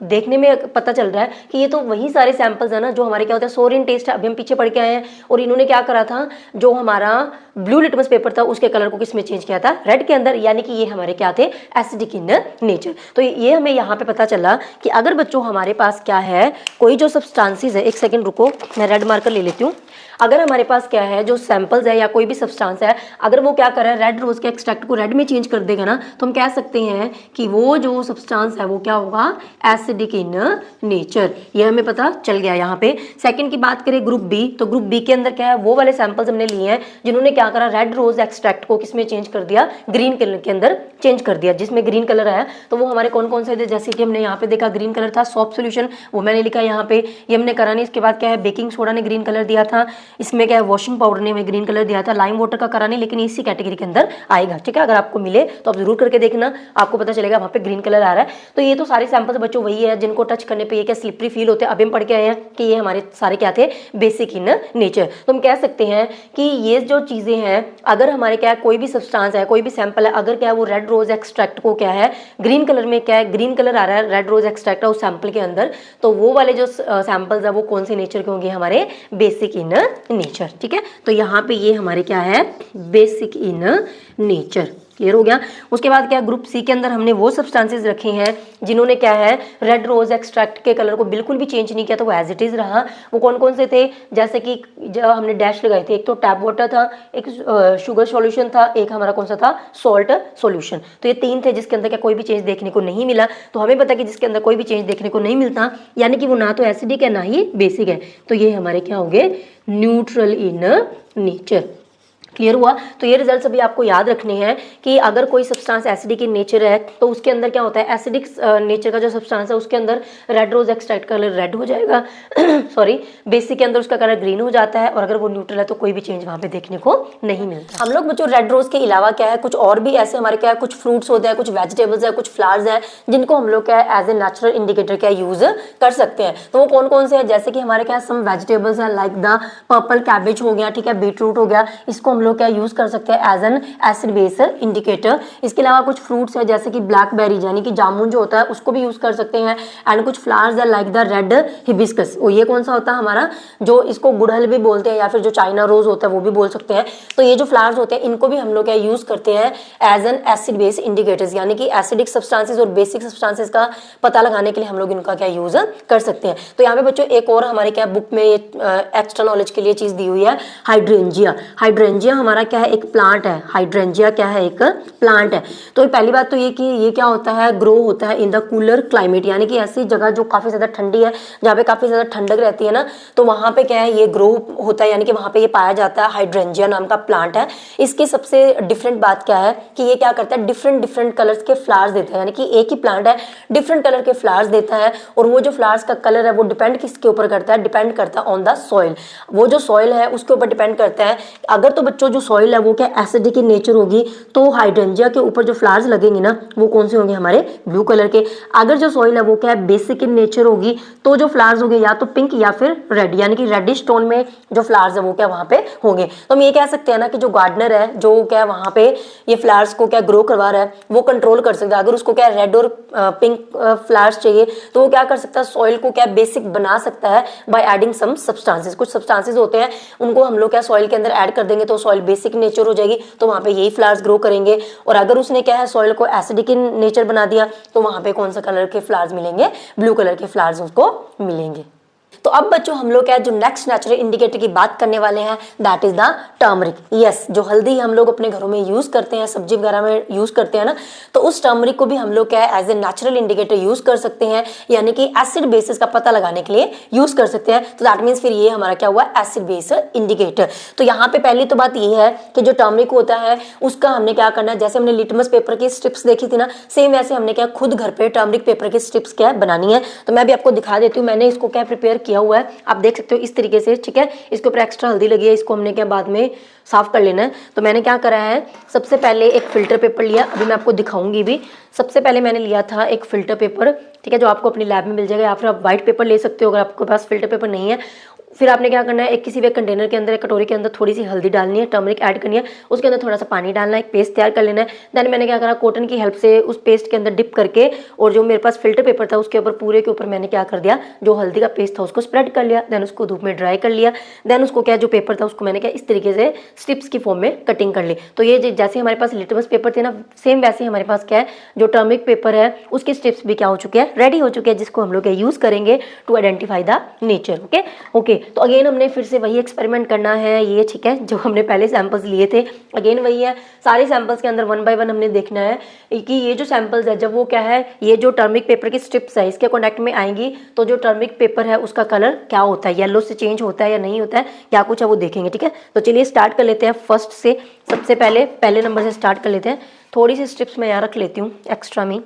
देखने में पता चल रहा है कि ये तो वही सारे सैंपल्स है ना जो हमारे क्या होता है सोरिन टेस्ट है, अभी हम पीछे पढ़ के आए हैं। और इन्होंने क्या करा था, जो हमारा ब्लू लिटमस पेपर था उसके कलर को किसमें चेंज किया था, रेड के अंदर, यानी कि ये हमारे क्या थे, एसिडिक इन नेचर। तो ये हमें यहाँ पे पता चला कि अगर बच्चों हमारे पास क्या है, कोई जो सब्सटेंसेस है, एक सेकंड रुको मैं रेड मार्कर ले लेती हूँ। अगर हमारे पास क्या है जो सैंपल्स है या कोई भी सब्सटेंस है, अगर वो क्या कर रहा है रेड रोज के एक्सट्रैक्ट को रेड में चेंज कर देगा ना, तो हम कह सकते हैं कि वो जो सब्सटेंस है वो क्या होगा, एसिडिक इन नेचर। ये हमें पता चल गया यहाँ पे। सेकंड की बात करें ग्रुप बी, तो ग्रुप बी के अंदर क्या है, वो वाले सैंपल्स हमने लिए हैं जिन्होंने क्या करा, रेड रोज एक्सट्रैक्ट को किसमें चेंज कर दिया, ग्रीन कलर के अंदर चेंज कर दिया। जिसमें ग्रीन कलर है तो वो हमारे कौन कौन से थे, जैसे कि हमने यहाँ पे देखा ग्रीन कलर था सॉफ्ट सोल्यूशन, वो मैंने लिखा यहाँ पे, ये हमने करा नहीं। इसके बाद क्या है, बेकिंग सोडा ने ग्रीन कलर दिया था, इसमें क्या है वॉशिंग पाउडर ने हमें ग्रीन कलर दिया था, लाइम वाटर का करा नहीं लेकिन इसी कैटेगरी के अंदर आएगा, ठीक है। अगर आपको मिले तो आप जरूर करके देखना, आपको पता चलेगा वहाँ पे ग्रीन कलर आ रहा है। तो ये तो सारे सैंपल्स बच्चों वही है जिनको टच करने पे ये क्या स्लिपरी फील होते हैं। अभी हम पढ़ के आए हैं कि ये हमारे सारे क्या थे, बेसिक इन नेचर। तो हम कह सकते हैं कि ये जो चीजें हैं, अगर हमारे क्या है कोई भी सब्सटेंस है, कोई भी सैंपल है, अगर क्या है वो रेड रोज एक्सट्रैक्ट को क्या है ग्रीन कलर में, क्या है ग्रीन कलर आ रहा है, रेड रोज एक्सट्रैक्ट है उस सैंपल के अंदर, तो वो वाले जो सैंपल्स है वो कौन से नेचर के होंगे, हमारे बेसिक इन नेचर, ठीक है। तो यहाँ पे ये हमारे क्या है, बेसिक इन नेचर, क्लियर हो गया। उसके बाद क्या, ग्रुप सी के अंदर हमने वो सब्सटेंसेस रखे हैं जिन्होंने क्या है रेड रोज एक्सट्रैक्ट के कलर को बिल्कुल भी चेंज नहीं किया, तो वो एज इट इज रहा। वो कौन कौन से थे, जैसे कि जब हमने डैश लगाए थे, एक तो टैप वाटर था, एक शुगर सॉल्यूशन था, एक हमारा कौन सा था, सॉल्ट सॉल्यूशन। तो ये तीन थे जिसके अंदर क्या कोई भी चेंज देखने को नहीं मिला। तो हमें पता कि जिसके अंदर कोई भी चेंज देखने को नहीं मिलता, यानी कि वो ना तो एसिडिक है ना ही बेसिक है, तो ये हमारे क्या होंगे, न्यूट्रल इन नेचर। क्लियर हुआ। तो ये रिजल्ट्स अभी आपको याद रखने हैं कि अगर कोई सब्सटेंस एसिडिक इन नेचर है तो उसके अंदर क्या होता है, एसिडिक नेचर का जो सब्सटेंस है उसके अंदर red rose extract colour red हो जाएगा सॉरी, बेसिक के अंदर उसका कलर ग्रीन हो जाता है, और अगर वो न्यूट्रल है तो कोई भी चेंज वहाँ पे देखने को नहीं मिलता। हम लोग बच्चों रेड रोज के अलावा क्या है कुछ और भी ऐसे हमारे क्या है, कुछ फ्रूट्स होते हैं, कुछ वेजिटेबल्स है, कुछ फ्लावर्स है, जिनको हम लोग क्या है एज ए नेचुरल इंडिकेटर क्या यूज कर सकते हैं। तो वो कौन कौन से है, जैसे कि हमारे क्या सम वेजिटेबल्स है लाइक द पर्पल कैबेज हो गया, ठीक है, बीटरूट हो गया, इसको हम लोग क्या यूज कर सकते हैं as an acid base indicator. इसके अलावा कुछ फ्रूट्स है जैसे कि ब्लैकबेरी यानी कि जामुन जो होता है उसको भी यूज कर सकते हैं। एंड कुछ फ्लावर्स है लाइक द रेड हिबिस्कस, ये कौन सा होता है हमारा, जो इसको गुड़हल भी बोलते हैं या फिर जो चाइना रोज होता है वो भी बोल सकते हैं। तो ये जो फ्लावर्स होते हैं इनको भी हम लोग क्या यूज करते हैं as an acid base indicators, यानी कि एसिडिक सब्सटेंसेस और बेसिक सब्सटेंसेस का पता लगाने के लिए हम लोग इनका क्या यूज कर सकते हैं। तो यहाँ पे बच्चों एक और हमारे क्या बुक में एक्स्ट्रा नॉलेज के लिए चीज दी हुई है, हाइड्रेंजिया। हाइड्रेंजिया हमारा क्या है, एक प्लांट है। हाइड्रेंजिया क्या है, एक प्लांट है। तो पहली बात तो ये कि ये क्या होता है, ग्रो होता है इन द कूलर क्लाइमेट, यानी कि ऐसी जगह जो काफी ज्यादा ठंडी है, जहाँ पे काफी ज्यादा ठंडक रहती है ना, तो वहां पे क्या है ये ग्रो होता है, यानी कि वहां पे ये पाया जाता है। हाइड्रेंजिया नाम का प्लांट है। इसकी सबसे डिफरेंट बात क्या है कि ये क्या करता है, डिफरेंट डिफरेंट कलर्स के फ्लावर्स देता है, यानी कि एक ही प्लांट है डिफरेंट कलर के फ्लावर्स देता है। और वो जो फ्लावर्स का कलर है वो डिपेंड किसके ऊपर करता है, डिपेंड करता है ऑन द सॉइल। वो जो सॉइल है उसके ऊपर डिपेंड करता है। अगर तो बच्चों जो सॉइल है वो क्या एसिडिक इन नेचर होगी, तो हाइड्रेंजिया के ऊपर जो फ्लावर्स लगेंगे ना वो कौन से होंगे, हमारे ब्लू कलर के। अगर जो सॉइल है वो क्या है बेसिक इन नेचर होगी, तो जो फ्लावर्स होंगे या तो पिंक या फिर रेड, यानी कि रेडिश टोन में जो फ्लावर्स है वो क्या वहां पे होंगे। तो हम ये कह सकते हैं ना कि जो गार्डनर है जो क्या वहां पे ये फ्लावर्स को क्या ग्रो करवा रहा है वो कंट्रोल कर सकता है। अगर उसको क्या रेड और पिंक फ्लावर्स चाहिए तो वो क्या कर सकता है, सॉइल को क्या बेसिक बना सकता है बाय एडिंग सम सब्सटेंसेस। कुछ सब्सटेंसेस होते हैं उनको हम लोग क्या सॉइल के अंदर ऐड कर देंगे तो सॉइल बेसिक नेचर हो जाएगी, तो वहां पे यही फ्लावर्स ग्रो करेंगे। और अगर उसने क्या है सॉइल को एसिडिक इन नेचर बना दिया तो वहां पे कौन सा कलर के फ्लावर्स मिलेंगे, ब्लू कलर के फ्लावर्स उसको मिलेंगे। तो अब बच्चों हम लोग क्या जो नेक्स्ट नेचुरल इंडिकेटर की बात करने वाले हैं that is the turmeric. Yes, जो हल्दी हम लोग अपने घरों में यूज करते हैं, सब्जी वगैरह में यूज करते हैं ना, तो उस टर्मरिक को भी हम लोग क्या है as a natural indicator use कर सकते हैं, यानी कि एसिड बेसिस का पता लगाने के लिए यूज कर सकते हैं। तो दैट मीन्स फिर ये हमारा क्या हुआ, एसिड बेस इंडिकेटर। तो यहाँ पे पहली तो बात ये है कि जो टर्मरिक होता है उसका हमने क्या करना है, जैसे हमने लिटमस पेपर की स्ट्रिप्स देखी थी ना, सेम वैसे हमने क्या खुद घर पे टर्मरिक पेपर की स्ट्रिप्स क्या बनानी है। तो मैं भी आपको दिखा देती हूँ, मैंने इसको क्या प्रिपेयर किया हुआ है, आप देख सकते हो इस तरीके से, ठीक है। इसके ऊपर एक्स्ट्रा हल्दी लगी है, इसको हमने क्या बाद में साफ कर लेना है। तो मैंने क्या करा है, सबसे पहले एक फिल्टर पेपर लिया, अभी मैं आपको दिखाऊंगी भी। सबसे पहले मैंने लिया था एक फिल्टर पेपर, ठीक है, जो आपको अपनी लैब में मिल जाएगा, या फिर आप व्हाइट पेपर ले सकते हो अगर आपके पास फिल्टर पेपर नहीं है। फिर आपने क्या करना है, एक किसी भी कंटेनर के अंदर, एक कटोरी के अंदर थोड़ी सी हल्दी डालनी है, टर्मरिक ऐड करनी है, उसके अंदर थोड़ा सा पानी डालना है, एक पेस्ट तैयार कर लेना है। देन मैंने क्या करा, कॉटन की हेल्प से उस पेस्ट के अंदर डिप करके, और जो मेरे पास फिल्टर पेपर था उसके ऊपर, पूरे के ऊपर मैंने क्या कर दिया, जो हल्दी का पेस्ट था उसको स्प्रेड कर लिया। देन उसको धूप में ड्राई कर लिया। देन उसको क्या, जो पेपर था उसको मैंने क्या इस तरीके से स्ट्रिप्स की फॉर्म में कटिंग कर ली। तो ये जैसे हमारे पास लिटमस पेपर थे ना, सेम वैसे हमारे पास क्या है, जो टर्मरिक पेपर है उसके स्ट्रिप्स भी क्या हो चुके हैं, रेडी हो चुके हैं, जिसको हम लोग यूज करेंगे to identify the nature. Okay, तो अगेन हमने फिर से वही एक्सपेरिमेंट करना है, ये ठीक है, जो हमने पहले सैंपल्स लिए थे, अगेन वही है। सारे सैंपल्स के अंदर 1 बाय 1 हमने देखना है कि ये जो सैंपल्स है, जब वो क्या है, ये जो टर्मरिक पेपर की स्ट्रिप्स है इसके कॉन्टेक्ट में आएंगी, तो जो टर्मरिक पेपर है उसका कलर क्या होता है, येलो से चेंज होता है या नहीं होता है, क्या कुछ है वो देखेंगे। ठीक है, तो चलिए स्टार्ट कर लेते हैं फर्स्ट से। सबसे पहले नंबर से स्टार्ट कर लेते हैं। थोड़ी सी स्ट्रिप्स मैं यहाँ रख लेती हूँ एक्स्ट्रा में,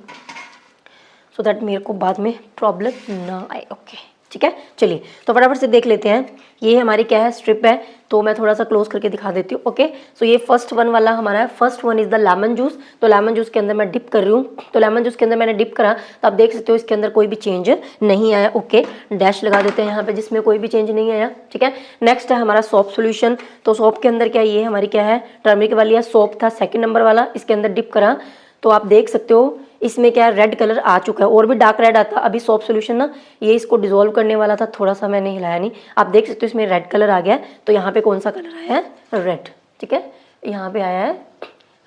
सो दैट मेरे को बाद में प्रॉब्लम ना आए। ओके, ठीक है, चलिए तो फटाफट से देख लेते हैं। ये हमारी क्या है, स्ट्रिप है, तो मैं थोड़ा सा क्लोज करके दिखा देती हूँ। ओके, सो ये फर्स्ट वन वाला हमारा है। First one is the lemon juice. तो लेमन जूस के अंदर मैं डिप कर रही हूँ। तो लेमन जूस के अंदर मैंने डिप करा, तो आप देख सकते हो इसके अंदर कोई भी चेंज नहीं आया। ओके, डैश लगा देते हैं यहाँ पे जिसमें कोई भी चेंज नहीं आया। ठीक है, नेक्स्ट है हमारा सोप सोल्यूशन। तो सोप के अंदर क्या, ये हमारी क्या है, टर्मरिक वाली है, सोप था सेकेंड नंबर वाला, इसके अंदर डिप करा, तो आप देख सकते हो इसमें क्या रेड कलर आ चुका है, और भी डार्क रेड आता। अभी सोप सोल्यूशन ना, ये इसको डिसॉल्व करने वाला था, थोड़ा सा मैंने हिलाया नहीं, आप देख सकते हो इसमें रेड कलर आ गया है। तो यहाँ पे कौन सा कलर आया है, रेड। ठीक है, यहाँ पे आया है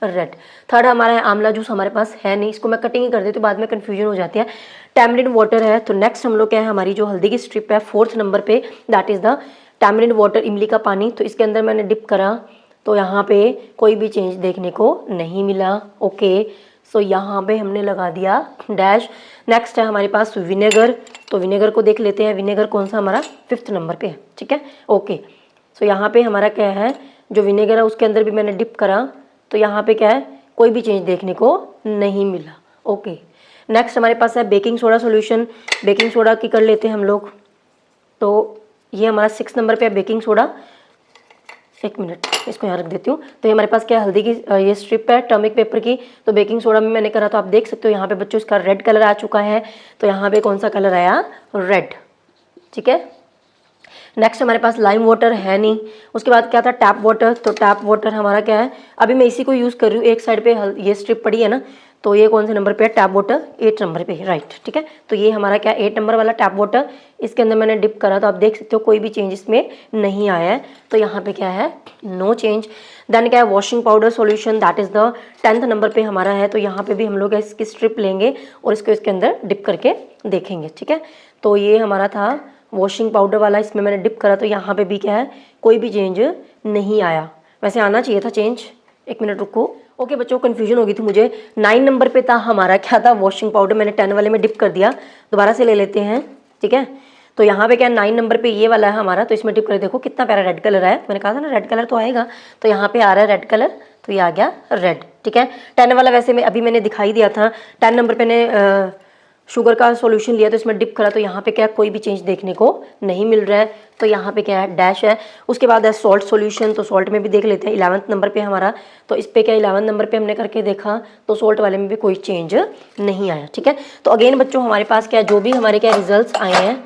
रेड। थर्ड हमारा है आंवला जूस, हमारे पास है नहीं, इसको मैं कटिंग ही कर देती हूँ, बाद में कन्फ्यूजन हो जाती है। टैमरिंड वाटर है। तो नेक्स्ट हम लोग क्या है, हमारी जो हल्दी की स्ट्रिप है फोर्थ नंबर पे, that is the tamarind water, इमली का पानी। तो इसके अंदर मैंने डिप करा, तो यहाँ पे कोई भी चेंज देखने को नहीं मिला। ओके, सो यहाँ पे हमने लगा दिया डैश। नेक्स्ट है हमारे पास विनेगर। तो विनेगर को देख लेते हैं, विनेगर कौन सा हमारा फिफ्थ नंबर पे है। ठीक है, ओके, सो यहाँ पे हमारा क्या है, जो विनेगर है उसके अंदर भी मैंने डिप करा, तो यहाँ पे क्या है, कोई भी चेंज देखने को नहीं मिला। ओके, नेक्स्ट हमारे पास है baking soda solution. Baking soda की कर लेते हैं हम लोग। तो ये हमारा 6 नंबर पे है बेकिंग सोडा। एक मिनट, इसको यहाँ रख देती हूँ। तो ये हमारे पास क्या है, हल्दी की ये स्ट्रिप है टर्मरिक पेपर की। तो बेकिंग सोडा में मैंने करा, तो आप देख सकते हो यहाँ पे बच्चों इसका रेड कलर आ चुका है। तो यहाँ पे कौन सा कलर आया, रेड। ठीक है, नेक्स्ट हमारे पास लाइम वाटर है नहीं। उसके बाद क्या था, टैप वाटर। तो टैप वाटर हमारा क्या है, अभी मैं इसी को यूज़ कर रही हूँ। एक साइड पे ये स्ट्रिप पड़ी है ना, तो ये कौन से नंबर पे है, टैप वाटर 8 नंबर पे है, राइट। ठीक है, तो ये हमारा क्या 8 नंबर वाला टैप वाटर, इसके अंदर मैंने डिप करा, तो आप देख सकते हो कोई भी चेंज इसमें नहीं आया है। तो यहाँ पे क्या है, नो चेंज। देन क्या है, washing powder solution, that is the 10th number पे हमारा है। तो यहाँ पे भी हम लोग इसकी स्ट्रिप लेंगे और इसको इसके अंदर डिप करके देखेंगे। ठीक है, तो ये हमारा था वॉशिंग पाउडर वाला, इसमें मैंने डिप करा, तो यहाँ पे भी क्या है, कोई भी चेंज नहीं आया। वैसे आना चाहिए था चेंज, एक मिनट रुको। ओके बच्चों, कन्फ्यूजन हो गई थी मुझे। 9 नंबर पे था हमारा क्या था, वॉशिंग पाउडर, मैंने 10 वाले में डिप कर दिया। दोबारा से ले लेते हैं। ठीक है, तो यहाँ पे क्या 9 नंबर पे ये वाला है हमारा, तो इसमें डिप कर, देखो कितना प्यारा रेड कलर है। मैंने कहा था ना रेड कलर तो आएगा, तो यहाँ पे आ रहा है रेड कलर, तो ये आ गया रेड। ठीक है, 10 वाला वैसे में अभी मैंने दिखाई दिया था। 10 नंबर पे ने शुगर का सॉल्यूशन लिया, तो इसमें डिप करा, तो यहाँ पे क्या कोई भी चेंज देखने को नहीं मिल रहा है। तो यहाँ पे क्या है, डैश है। उसके बाद है सॉल्ट सॉल्यूशन। तो सॉल्ट में भी देख लेते हैं, 11th नंबर पे हमारा। तो इस पे क्या 11 नंबर पे हमने करके देखा, तो सॉल्ट वाले में भी कोई चेंज नहीं आया। ठीक है, तो अगेन बच्चों हमारे पास क्या, जो भी हमारे क्या रिजल्ट्स आए हैं,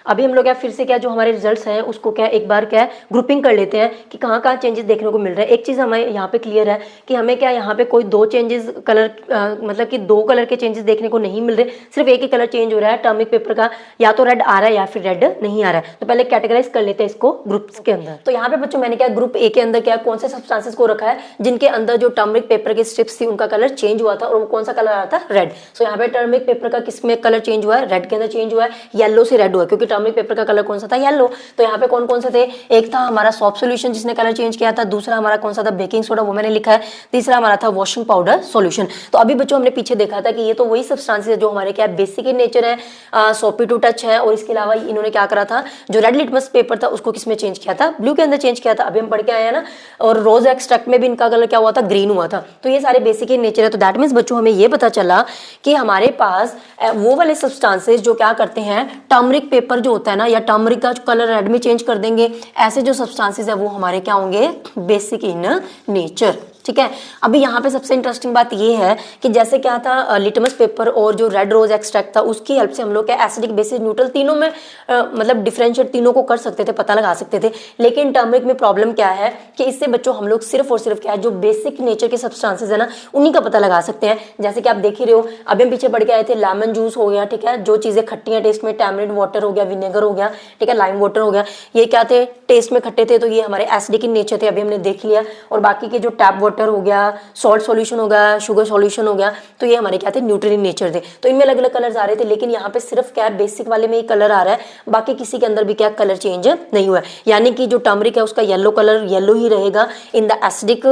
अभी हम लोग क्या फिर से क्या जो हमारे रिजल्ट्स हैं उसको क्या एक बार क्या ग्रुपिंग कर लेते हैं कि कहाँ कहाँ चेंजेस देखने को मिल रहे हैं। एक चीज़ हमें यहाँ पे क्लियर है कि हमें क्या यहाँ पे कोई 2 चेंजेस कलर मतलब कि 2 कलर के चेंजेस देखने को नहीं मिल रहे, सिर्फ एक ही कलर चेंज हो रहा है टर्मरिक पेपर का, या तो रेड आ रहा है या फिर रेड नहीं आ रहा है। तो पहले कैटेगराइज कर लेते हैं इसको ग्रुप्स के अंदर। तो यहाँ पे बच्चों मैंने क्या ग्रुप ए के अंदर क्या कौन से सब्सटेंसेस को रखा है जिनके अंदर जो टर्मरिक पेपर की स्ट्रिप्स थी उनका कलर चेंज हुआ था, और वो कौन सा कलर आया था, रेड। सो यहाँ पे टर्मरिक पेपर का किसमें कलर चेंज हुआ है, रेड के अंदर चेंज हुआ है, येलो से रेड हुआ है, क्योंकि टर्मरिक पेपर का कलर कौन सा था, येलो। तो यहाँ पे कौन कौन से थे, एक था हमारा सोप सॉल्यूशन जिसने कलर चेंज किया था, दूसरा हमारा कौन सा था, बेकिंग सोडा, वो मैंने लिखा है, तीसरा हमारा था वॉशिंग पाउडर सॉल्यूशन। तो अभी बच्चों हमने पीछे देखा था कि ये तो वही सब्सटेंसेस है जो हमारे क्या बेसिक इन नेचर है, सोपी टू टच है, और इसके अलावा इन्होंने क्या करा था, जो रेड लिटमस पेपर था उसको किसमें चेंज किया था, ब्लू के अंदर चेंज किया था। अभी हम पढ़ के आए हैं ना, और रोज एक्सट्रैक्ट में भी इनका कलर क्या हुआ था, ग्रीन हुआ था। तो ये सारे बेसिक इन नेचर है। तो दैट मीन्स बच्चों हमें ये पता चला कि हमारे पास वो वाले सब्सटेंसेस जो क्या करते हैं, टर्मरिक पेपर जो होता है ना, या टर्मरिक का कलर रेड में चेंज कर देंगे, ऐसे जो सब्सटेंसेस है वो हमारे क्या होंगे, बेसिक इन नेचर। ठीक है। अभी यहाँ पे सबसे इंटरेस्टिंग बात ये है कि जैसे क्या था लिटमस पेपर और जो रेड रोज एक्सट्रैक्ट था उसकी हेल्प से हम लोग क्या एसिडिक बेसिक न्यूट्रल तीनों में मतलब डिफरेंशिएट तीनों को कर सकते थे, पता लगा सकते थे। लेकिन टर्मरिक में प्रॉब्लम क्या है कि इससे बच्चों हम लोग सिर्फ और सिर्फ क्या है जो बेसिक नेचर के सब्सटेंसेस है ना उन्हीं का पता लगा सकते हैं। जैसे कि आप देख ही रहे हो, अभी हम पीछे पढ़ के आए थे लेमन जूस हो गया, ठीक है, जो चीजें खट्टी हैं टेस्ट में, टैमरिंड वाटर हो गया, विनेगर हो गया, ठीक है, लाइम वाटर हो गया, ये क्या थे टेस्ट में खट्टे थे तो ये हमारे एसिडिक इन नेचर थे, अभी हमने देख लिया। और बाकी के जो टैप वाटर हो गया, सॉल्ट सॉल्यूशन हो गया, शुगर सॉल्यूशन हो गया, तो ये हमारे क्या थे न्यूट्रल इन नेचर थे। तो इनमें अलग अलग कलर्स आ रहे थे, लेकिन यहाँ पे सिर्फ क्या है बेसिक वाले में ही कलर आ रहा है, बाकी किसी के अंदर भी क्या कलर चेंज नहीं हुआ है। यानी कि जो टर्मरिक है उसका येलो कलर येलो ही रहेगा इन द एसिडिक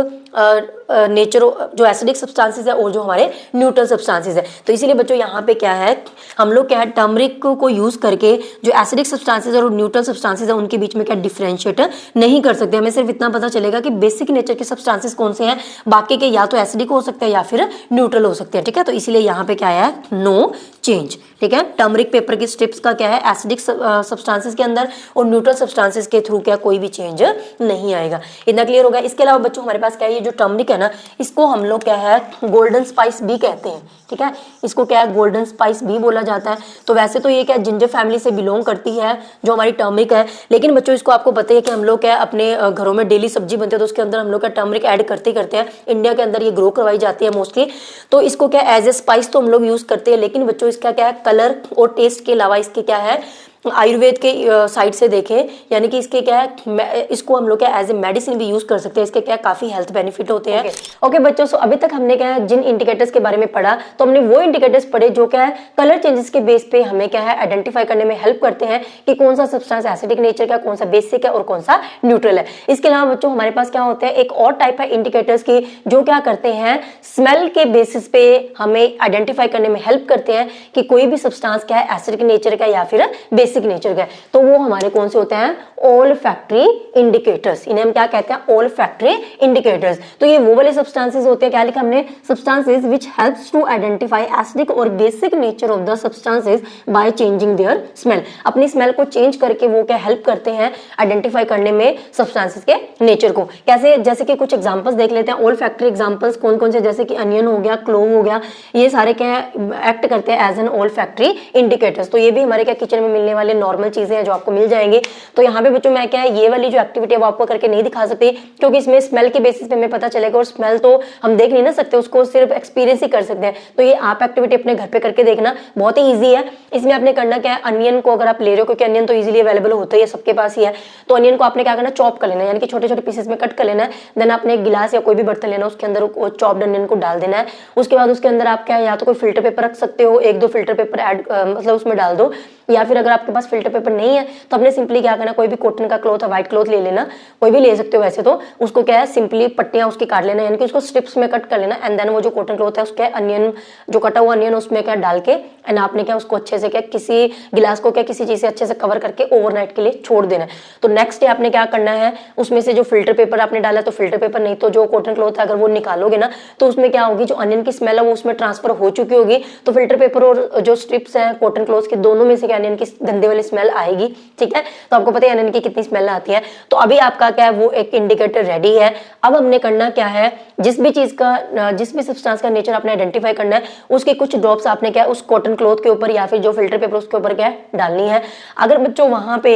नेचर, जो एसिडिक सब्सटेंसेस है और जो हमारे न्यूट्रल सब्सटेंसेस है। तो इसीलिए बच्चों यहाँ पे क्या है हम लोग क्या है टर्मरिक को यूज करके जो एसिडिक सब्सटेंसेस और न्यूट्रल सब्सटेंसेस है उनके बीच में क्या डिफरेंशिएट नहीं कर सकते। हमें सिर्फ इतना पता चलेगा कि बेसिक नेचर के सब्सटेंसेस कौन से हैं, बाकी के या तो एसिडिक हो सकते हैं या फिर न्यूट्रल हो सकते हैं, ठीक है। तो इसीलिए यहाँ पे क्या है नो चेंज, ठीक है। टर्मरिक पेपर की स्ट्रिप्स का क्या है एसिडिक सब्सटेंसेस के अंदर और न्यूट्रल सब्सटेंसेस के थ्रू क्या कोई भी चेंज नहीं आएगा। इतना क्लियर होगा। इसके अलावा बच्चों हमारे पास क्या है ये जो टर्मरिक है ना इसको हम लोग क्या है गोल्डन स्पाइस भी कहते हैं, ठीक है, इसको क्या है गोल्डन स्पाइस भी बोला जाता है। तो वैसे तो ये क्या जिंजर फैमिली से बिलोंग करती है जो हमारी टर्मरिक है, लेकिन बच्चों इसको आपको पता है कि हम लोग क्या अपने घरों में डेली सब्जी बनती है तो उसके अंदर हम लोग क्या टर्मरिक ऐड करते हैं। इंडिया के अंदर ये ग्रो करवाई जाती है मोस्टली, तो इसको क्या एज ए स्पाइस तो हम लोग यूज करते हैं, लेकिन बच्चों इसका क्या है कलर और टेस्ट के अलावा इसके क्या है आयुर्वेद के साइड से देखें यानी कि इसके क्या है इसको हम लोग क्या एज ए मेडिसिन भी यूज कर सकते हैं, इसके क्या काफी हेल्थ बेनिफिट होते हैं। ओके बच्चों, सो अभी तक हमने क्या है जिन इंडिकेटर्स के बारे में पढ़ा तो हमने वो इंडिकेटर्स पढ़े जो क्या है कलर चेंजेस के बेस पे हमें क्या है आइडेंटिफाई करने में हेल्प करते हैं कि कौन सा सब्सटेंस एसिडिक नेचर का, कौन सा बेसिक है और कौन सा न्यूट्रल है। इसके अलावा बच्चों हमारे पास क्या होते हैं एक और टाइप है इंडिकेटर्स की जो क्या करते हैं स्मेल के बेसिस पे हमें आइडेंटिफाई करने में हेल्प करते हैं कि कोई भी सब्सटेंस क्या है एसिडिक नेचर का या फिर बेसिक नेचर का। तो वो हमारे कौन से होते हैं ओल्फैक्टरी इंडिकेटर्स, इन्हें हम क्या कहते हैं ओल्फैक्टरी इंडिकेटर्स। तो ये वो वाले सब्सटेंसेस होते हैं, क्या लिखा हमने substances which helps to identify acidic और basic nature of the substances by changing their smell. अपनी स्मेल को चेंज करके वो क्या हेल्प करते हैं आइडेंटिफाई करने में सब्सटेंसेस के नेचर को। कैसे, जैसे कि कुछ एग्जांपल्स देख लेते हैं ओल्फैक्टरी एग्जांपल्स कौन कौन से, जैसे कि अनियन हो गया, क्लोव हो गया, ये सारे क्या एक्ट करते हैं एज एन ओल्फैक्टरी इंडिकेटर्स। तो ये भी हमारे क्या किचन में मिलने वाले नॉर्मल चीजें हैं जो आपको मिल जाएंगे। तो यहाँ पे बच्चों मैं क्या है ये वाली जो एक्टिविटी है वो आपको करके नहीं दिखा सकती क्योंकि इसमें स्मेल के बेसिस पे हमें पता चलेगा और स्मेल तो हम देख नहीं ना सकते, उसको सिर्फ एक्सपीरियंस ही कर सकते हैं। तो ये आप एक्टिविटी अपने घर पे करके देखना, बहुत ही ईजी है। इसमें आपने करना क्या है अनियन को अगर आप ले रहे हो क्योंकि अनियन तो ईजिली अवेलेबल होता है, सबके पास ही है, तो अनियन को आपने क्या करना चॉप कर लेना यानी कि छोटे छोटे पीसेस में कट कर लेना है। देन आपने एक गिलास या कोई भी बर्तन लेना उसके अंदर चॉप्ड अनियन को डाल देना है। उसके बाद उसके अंदर आप क्या या तो कोई फिल्टर पेपर रख सकते हो, एक दो फिल्टर पेपर ऐड मतलब उसमें डाल दो, या फिर अगर आपके पास फिल्टर पेपर नहीं है तो अपने सिंपली क्या करना कोई भी कॉटन का क्लॉथ है व्हाइट क्लॉथ ले लेना, कोई भी ले सकते हो वैसे तो, उसको क्या है सिंपली पट्टियां उसकी काट लेना यानी कि उसको स्ट्रिप्स में कट कर लेना एंड देन वो जो कॉटन क्लॉथ है उसके अनियन जो कटा हुआ अनियन उसमें क्या डाल के एंड आपने क्या उसको अच्छे से क्या किसी गिलास को क्या किसी चीज से अच्छे से कवर करके ओवरनाइट के लिए छोड़ देना है। तो नेक्स्ट डे आपने क्या करना है उसमें से जो फिल्टर पेपर आपने डाला तो फिल्टर पेपर नहीं तो जो कॉटन क्लॉथ है अगर वो निकालोगे ना तो उसमें क्या होगी जो अनियन की स्मेल है वो उसमें ट्रांसफर हो चुकी होगी। तो फिल्टर पेपर और जो स्ट्रिप्स है कॉटन क्लॉथ की दोनों में से क्या अनियन की गंदे वाली स्मेल आएगी, ठीक है। तो आपको पता है अनियन की कितनी स्मेल आती है। तो अभी आपका क्या है वो एक इंडिकेटर रेडी है। अब हमने करना क्या है जिस भी चीज का जिस भी सब्सटेंस का नेचर आपने आइडेंटिफाई करना है उसके कुछ ड्रॉप्स आपने क्या उस कॉटन क्लॉथ के ऊपर या फिर जो फिल्टर पेपर उसके ऊपर क्या डालनी है। अगर बच्चों वहां पे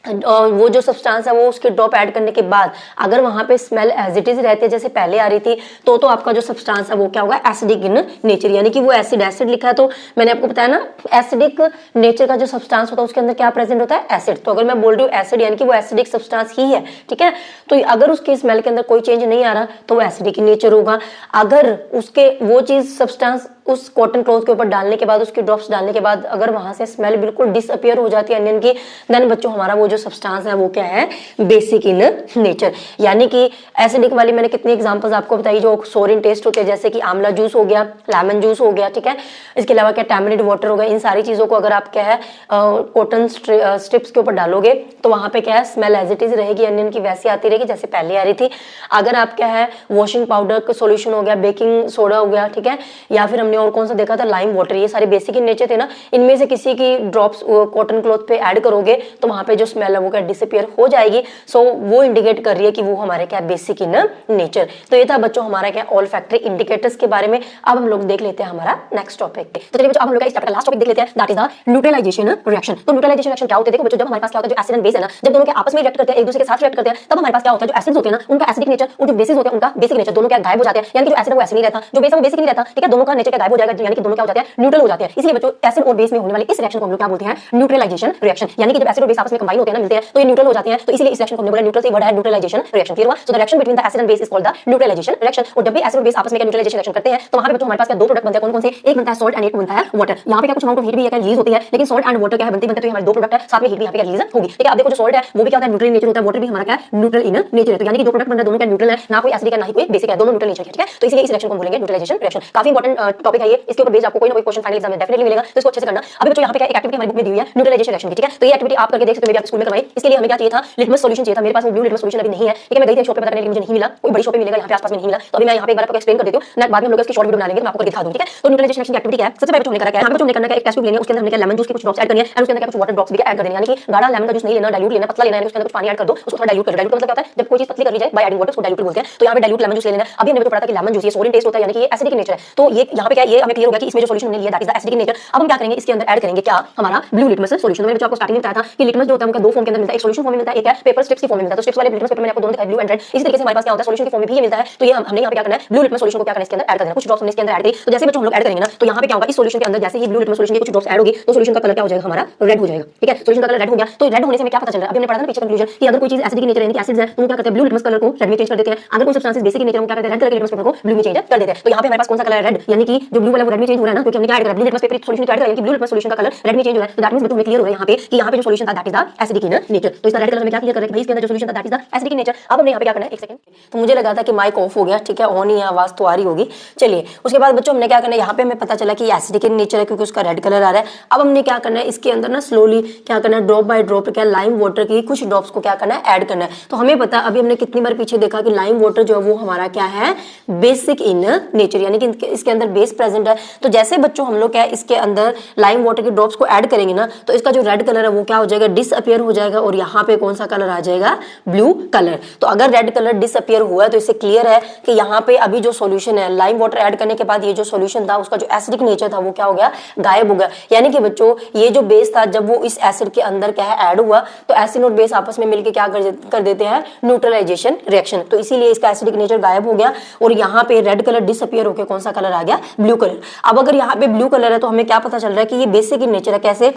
वो जो सब्सटेंस है वो उसके ड्रॉप ऐड करने के बाद अगर वहां पे स्मेल एज इट इज रहती है जैसे पहले आ रही थी तो आपका जो सब्सटेंस है वो क्या होगा एसिडिक इन नेचर यानी कि वो एसिड लिखा है। तो मैंने आपको बताया ना एसिडिक नेचर का जो सब्सटेंस होता है उसके अंदर क्या प्रेजेंट होता है एसिड। तो अगर मैं बोल रही हूँ एसिड यानी कि वो एसिडिक सब्सटेंस ही है, ठीक है। तो अगर उसकी स्मेल के अंदर कोई चेंज नहीं आ रहा तो वो एसिडिक इन नेचर होगा। अगर उसके वो चीज सब्सटेंस उस कॉटन क्लॉथ के ऊपर डालने के बाद उसके ड्रॉप्स डालने के बाद अगर वहां से स्मेल बिल्कुल डिसअपियर हो जाती है अनियन की, देन बच्चों हमारा वो जो सब्सटेंस है वो क्या है बेसिक इन नेचर। यानी कि एसिडिक वाली मैंने कितनी एग्जांपल्स आपको बताई जो सोरिन टेस्ट होते हैं जैसे कि आंवला जूस हो गया, लेमन जूस हो गया, ठीक है। इसके अलावा क्या टैमरिंड वाटर हो गया। इन सारी चीजों को अगर आप क्या है कॉटन स्ट्रिप्स के ऊपर डालोगे तो वहां पे क्या है स्मेल एज इट इज रहेगी, अनियन की वैसी आती रहेगी जैसे पहले आ रही थी। अगर आप क्या है वॉशिंग पाउडर का सोल्यूशन हो गया, बेकिंग सोडा हो गया, ठीक है, या फिर हमने हमने और कौन सा देखा था, लाइम वाटर। ये सारे बेसिक इन नेचर थे ना, इनमें से किसी की ड्रॉप्स कॉटन क्लॉथ पे ऐड करोगे तो वहां पे जो स्मेल है वो क्या डिसअपियर हो जाएगी। सो वो इंडिकेट कर रही है कि वो हमारे क्या बेसिक इन नेचर। तो ये था बच्चों हमारा क्या ऑल फैक्टरी इंडिकेटर्स के बारे में। अब हम लोग देख लेते हैं हमारा नेक्स्ट टॉपिक। तो चलिए बच्चों अब हम लोग इस चैप्टर का लास्ट टॉपिक देख लेते हैं, that is the neutralisation reaction. तो न्यूट्रलाइजेशन रिएक्शन क्या होता है? देखो बच्चों, जब हमारे पास क्या होता है, जो एसिड एंड बेस है ना, जब दोनों के आपस में रिएक्ट करते हैं, एक दूसरे के साथ रिएक्ट करते हैं, तब हमारे पास क्या होता है, जो एसिड्स होते हैं ना उनका एसिडिक नेचर और जो बेसिस होते हैं उनका बेसिक नेचर दोनों क्या गायब हो जाते हैं। यानी कि जो एसिड है वो एसिड नहीं रहता, जो बेस है वो बेसिक नहीं रहता, ठीक है, दोनों का नेचर क्या गायब हो जाएगा, यानी कि दोनों क्या हो जाते हैं, न्यूट्रल हो जाते हैं। इसलिए बच्चों एसिड और बेस में होने वाले इस रिएक्शन को हम लोग क्या बोलते हैं, न्यूट्रलाइजेशन रिएक्शन। यानी कि जब एसिड और बेस आपस में कंबाइन होते हैं ना, मिलते हैं, तो ये न्यूट्रल हो जाते हैं। तो इसलिए इस रिएक्शन को हमने बोला न्यूट्रल से वर्ड है न्यूट्रलाइजेशन रिएक्शन। क्लियर हुआ? So the reaction between the acid and base is called the neutralisation reaction. और जब भी एसिड और बेस आपस में न्यूट्रलाइजेशन रिएक्शन करते हैं तो वहां पे बच्चों हमारे पास क्या दो प्रोडक्ट बनते हैं, कौन कौन से? एक बनता है सॉल्ट एंड एक बनता है वाटर। यहाँ पे क्या कुछ अमाउंट ऑफ हीट भी है क्या रिलीज होती है, लेकिन सॉल्ट एंड वाटर क्या है बनते हैं, तो ये हमारे दो प्रोडक्ट है, साथ में हीट भी यहाँ पे रिलीज होगी। ठीक है, अब देखो जो सॉल्ट है वो भी क्या होता है, न्यूट्रल नेचर होता है, वाटर भी हमारा क्या है, न्यूट्रल इन नेचर है। तो यानी कि जो प्रोडक्ट बन रहा है दोनों का न्यूट्रल है, ना कोई एसिडिक है ना ही कोई बेसिक है, दोनों न्यूट्रल नेचर है। ठीक है, तो इसलिए इस रिएक्शन को हम बोलेंगे न्यूट्रलाइजेशन रिएक्शन। काफी इंपॉर्टेंट टॉपिक है ये, इसके ऊपर बेस आपको कोई ना कोई क्वेश्चन फाइनल एग्जाम में डेफिनेटली मिलेगा, तो इसको अच्छे से करना। अभी बच्चों यहाँ पे क्या एक एक्टिविटी हमारी बुक में दी हुई है न्यूट्रलाइजेशन रिएक्शन की। ठीक है, तो ये एक्टिविटी आप करके देख सकते हो, मेरे आप स्कूल में करवाई। इसके लिए हमें क्या चाहिए था, लिटमस सॉल्यूशन चाहिए था। मेरे पास वो ब्लू लिटमस सॉल्यूशन अभी नहीं है। ठीक है, मैं गई थी शॉप पे पता करने के लिए, मुझे नहीं मिला, कोई बड़ी शॉप पे मिलेगा, यहाँ पे आसपास में नहीं मिला। तो अभी मैं यहाँ पे एक बार आपको एक्सप्लेन कर देती हूँ, नेक्स्ट बाद में हम लोग इसकी शॉर्ट वीडियो बना लेंगे, मैं आपको करके दिखा दूँ। ठीक है, तो न्यूट्रलाइजेशन रिएक्शन की एक्टिविटी क्या है, सबसे पहले बच्चों ने करा क्या है, यहाँ पे बच्चों ने करना है एक टेस्ट ट्यूब लेनी है, उसके अंदर हमने क्या लेमन जूस के कुछ ड्रॉप्स ऐड करनी है, और उसके अंदर क्या कुछ वाटर ड्रॉप्स भी ऐड कर देनी है। यानी कि गाढ़ा लेमन का जूस नहीं लेना, डाइल्यूट लेना, पतला लेना है, उसके अंदर कुछ पानी ऐड कर दो, उसको थोड़ा डाइल्यूट कर दो। डाइल्यूट मतलब क्या होता है, जब कोई चीज पतली कर ली जाए बाय एडिंग वाटर, उसको डाइल्यूट बोलते हैं। तो यहाँ पे डाइल्यूट लेमन जूस लेना है। अभी हमने जो पढ़ा था कि लेमन जूस ये सोलिन टेस्ट होता है, यानी कि ये एसिडिक नेचर है। तो ये यहाँ पे क्या ये हमें क्लियर हो गया कि इसमें जो सॉल्यूशन हमने लिया that is the acidic nature. अब हम क्या करेंगे, इसके अंदर ऐड करेंगे क्या, हमारा ब्लू लिटमस सॉल्यूशन। मैंने आपको स्टार्टिंग में बताया था कि लिटमस जो होता है उनका दो फॉर्म के अंदर मिलता है, एक सॉल्यूशन फॉर्म में मिलता है, एक है पेपर स्ट्रिप्स की फॉर्म में मिलता है। तो स्ट्रिप्स वाले लिटमस पेपर मैंने आपको दोनों दिखाए, ब्लू एंड रेड। इसी तरीके से हमारे पास क्या होता है, सॉल्यूशन की फॉर्म में भी ये मिलता है। तो ये हमने यहाँ पे क्या करना है, ब्लू लिटमस सॉल्यूशन को क्या करना है, इसके अंदर ऐड कर देना। कुछ ड्रॉप्स हमने इसके अंदर ऐड करी। तो जैसे बच्चों हम लोग ऐड करेंगे ना, तो यहाँ पे क्या होगा, इस सॉल्यूशन के अंदर जैसे ही ब्लू लिटमस सॉल्यूशन के कुछ ड्रॉप्स ऐड होगी तो सॉल्यूशन का कलर क्या हो जाएगा, हमारा रेड हो जाएगा। ठीक है, सॉल्यूशन का कलर रेड हो गया। तो रेड होने से हमें क्या पता चल रहा है, अभी हमने पढ़ा था ना पीछे कंक्लूजन कि अगर कोई चीज एसिडिक नेचर यानी कि एसिड्स है तो वो क्या करते हैं, ब्लू लिटमस कलर को रेड में चेंज कर देते हैं। अगर कोई सब्सटेंस बेसिक नेचर वो क्या करते हैं, रेड कलर के लिटमस पेपर को ब्लू में चेंज कर देते हैं। तो यहाँ पे हमारे पास कौन सा कलर है, रेड, यानी कि जो ब्लू वाला वो रेड में चेंज हो रहा है ना, क्योंकि हमने क्या ऐड करा, ब्लू लिटमस पेपर सॉल्यूशन को ऐड करा, यानी कि ब्लू लिटमस सॉल्यूशन का कलर रेड में चेंज हो रहा है। तो दैट मींस बच्चों हमें क्लियर हो गया यहाँ पे कि यहाँ पे जो सॉल्यूशन था that is the acidic in nature. तो इसका रेड कलर में क्या क्लियर कर रहे हैं भाई, इसके अंदर जो सॉल्यूशन था that is the acidic in nature. अब हमने यहाँ पे क्या करना है, एक सेकंड, तो मुझे लगा था कि माइक ऑफ हो गया, ठीक है, ऑन ही आवाज तो आ रही होगी। चलिए उसके बाद बच्चों हमने क्या करना है, यहाँ पे हमें पता चला कि एसिडिक इन नेचर है क्योंकि उसका रेड कलर आ रहा है। अब हमने क्या करना है, इसके अंदर ना स्लोली क्या करना है, ड्रॉप बाय ड्रॉप क्या लाइम वाटर की कुछ ड्रॉप्स को क्या करना है, ऐड करना है। तो हमें पता अभी हमने कितनी बार पीछे देखा कि लाइम वाटर जो है वो हमारा क्या है, बेसिक इन नेचर, यानी कि इसके अंदर बेस प्रेजेंट है। तो जैसे बच्चों हम लोग क्या इसके अंदर लाइम वाटर के ड्रॉप्स को ऐड करेंगे ना, तो इसका जो रेड कलर है वो क्या हो जाएगा, डिसअपियर हो जाएगा, और यहाँ पे कौन सा कलर आ जाएगा, ब्लू कलर। तो अगर रेड कलर डिसअपियर हुआ है तो इससे क्लियर है कि यहाँ पे अभी जो सॉल्यूशन है, लाइम वाटर ऐड करने के बाद ये जो सॉल्यूशन था उसका जो एसिडिक नेचर था वो क्या हो गया, गायब हो गया। यानी कि बच्चों ये जो बेस था जब वो इस एसिड के अंदर क्या है ऐड हुआ, तो एसिड और बेस आपस में मिलकर क्या कर देते हैं, न्यूट्रलाइजेशन रिएक्शन। तो इसीलिए इसका एसिडिक नेचर गायब हो गया और यहाँ पे रेड कलर डिसअपियर होकर कौन सा कलर आ गया, ब्लू कलर। अब अगर यहाँ पे ब्लू कलर है तो हमें क्या पता चल रहा है कि ये बेसिक इन नेचर है। कैसे,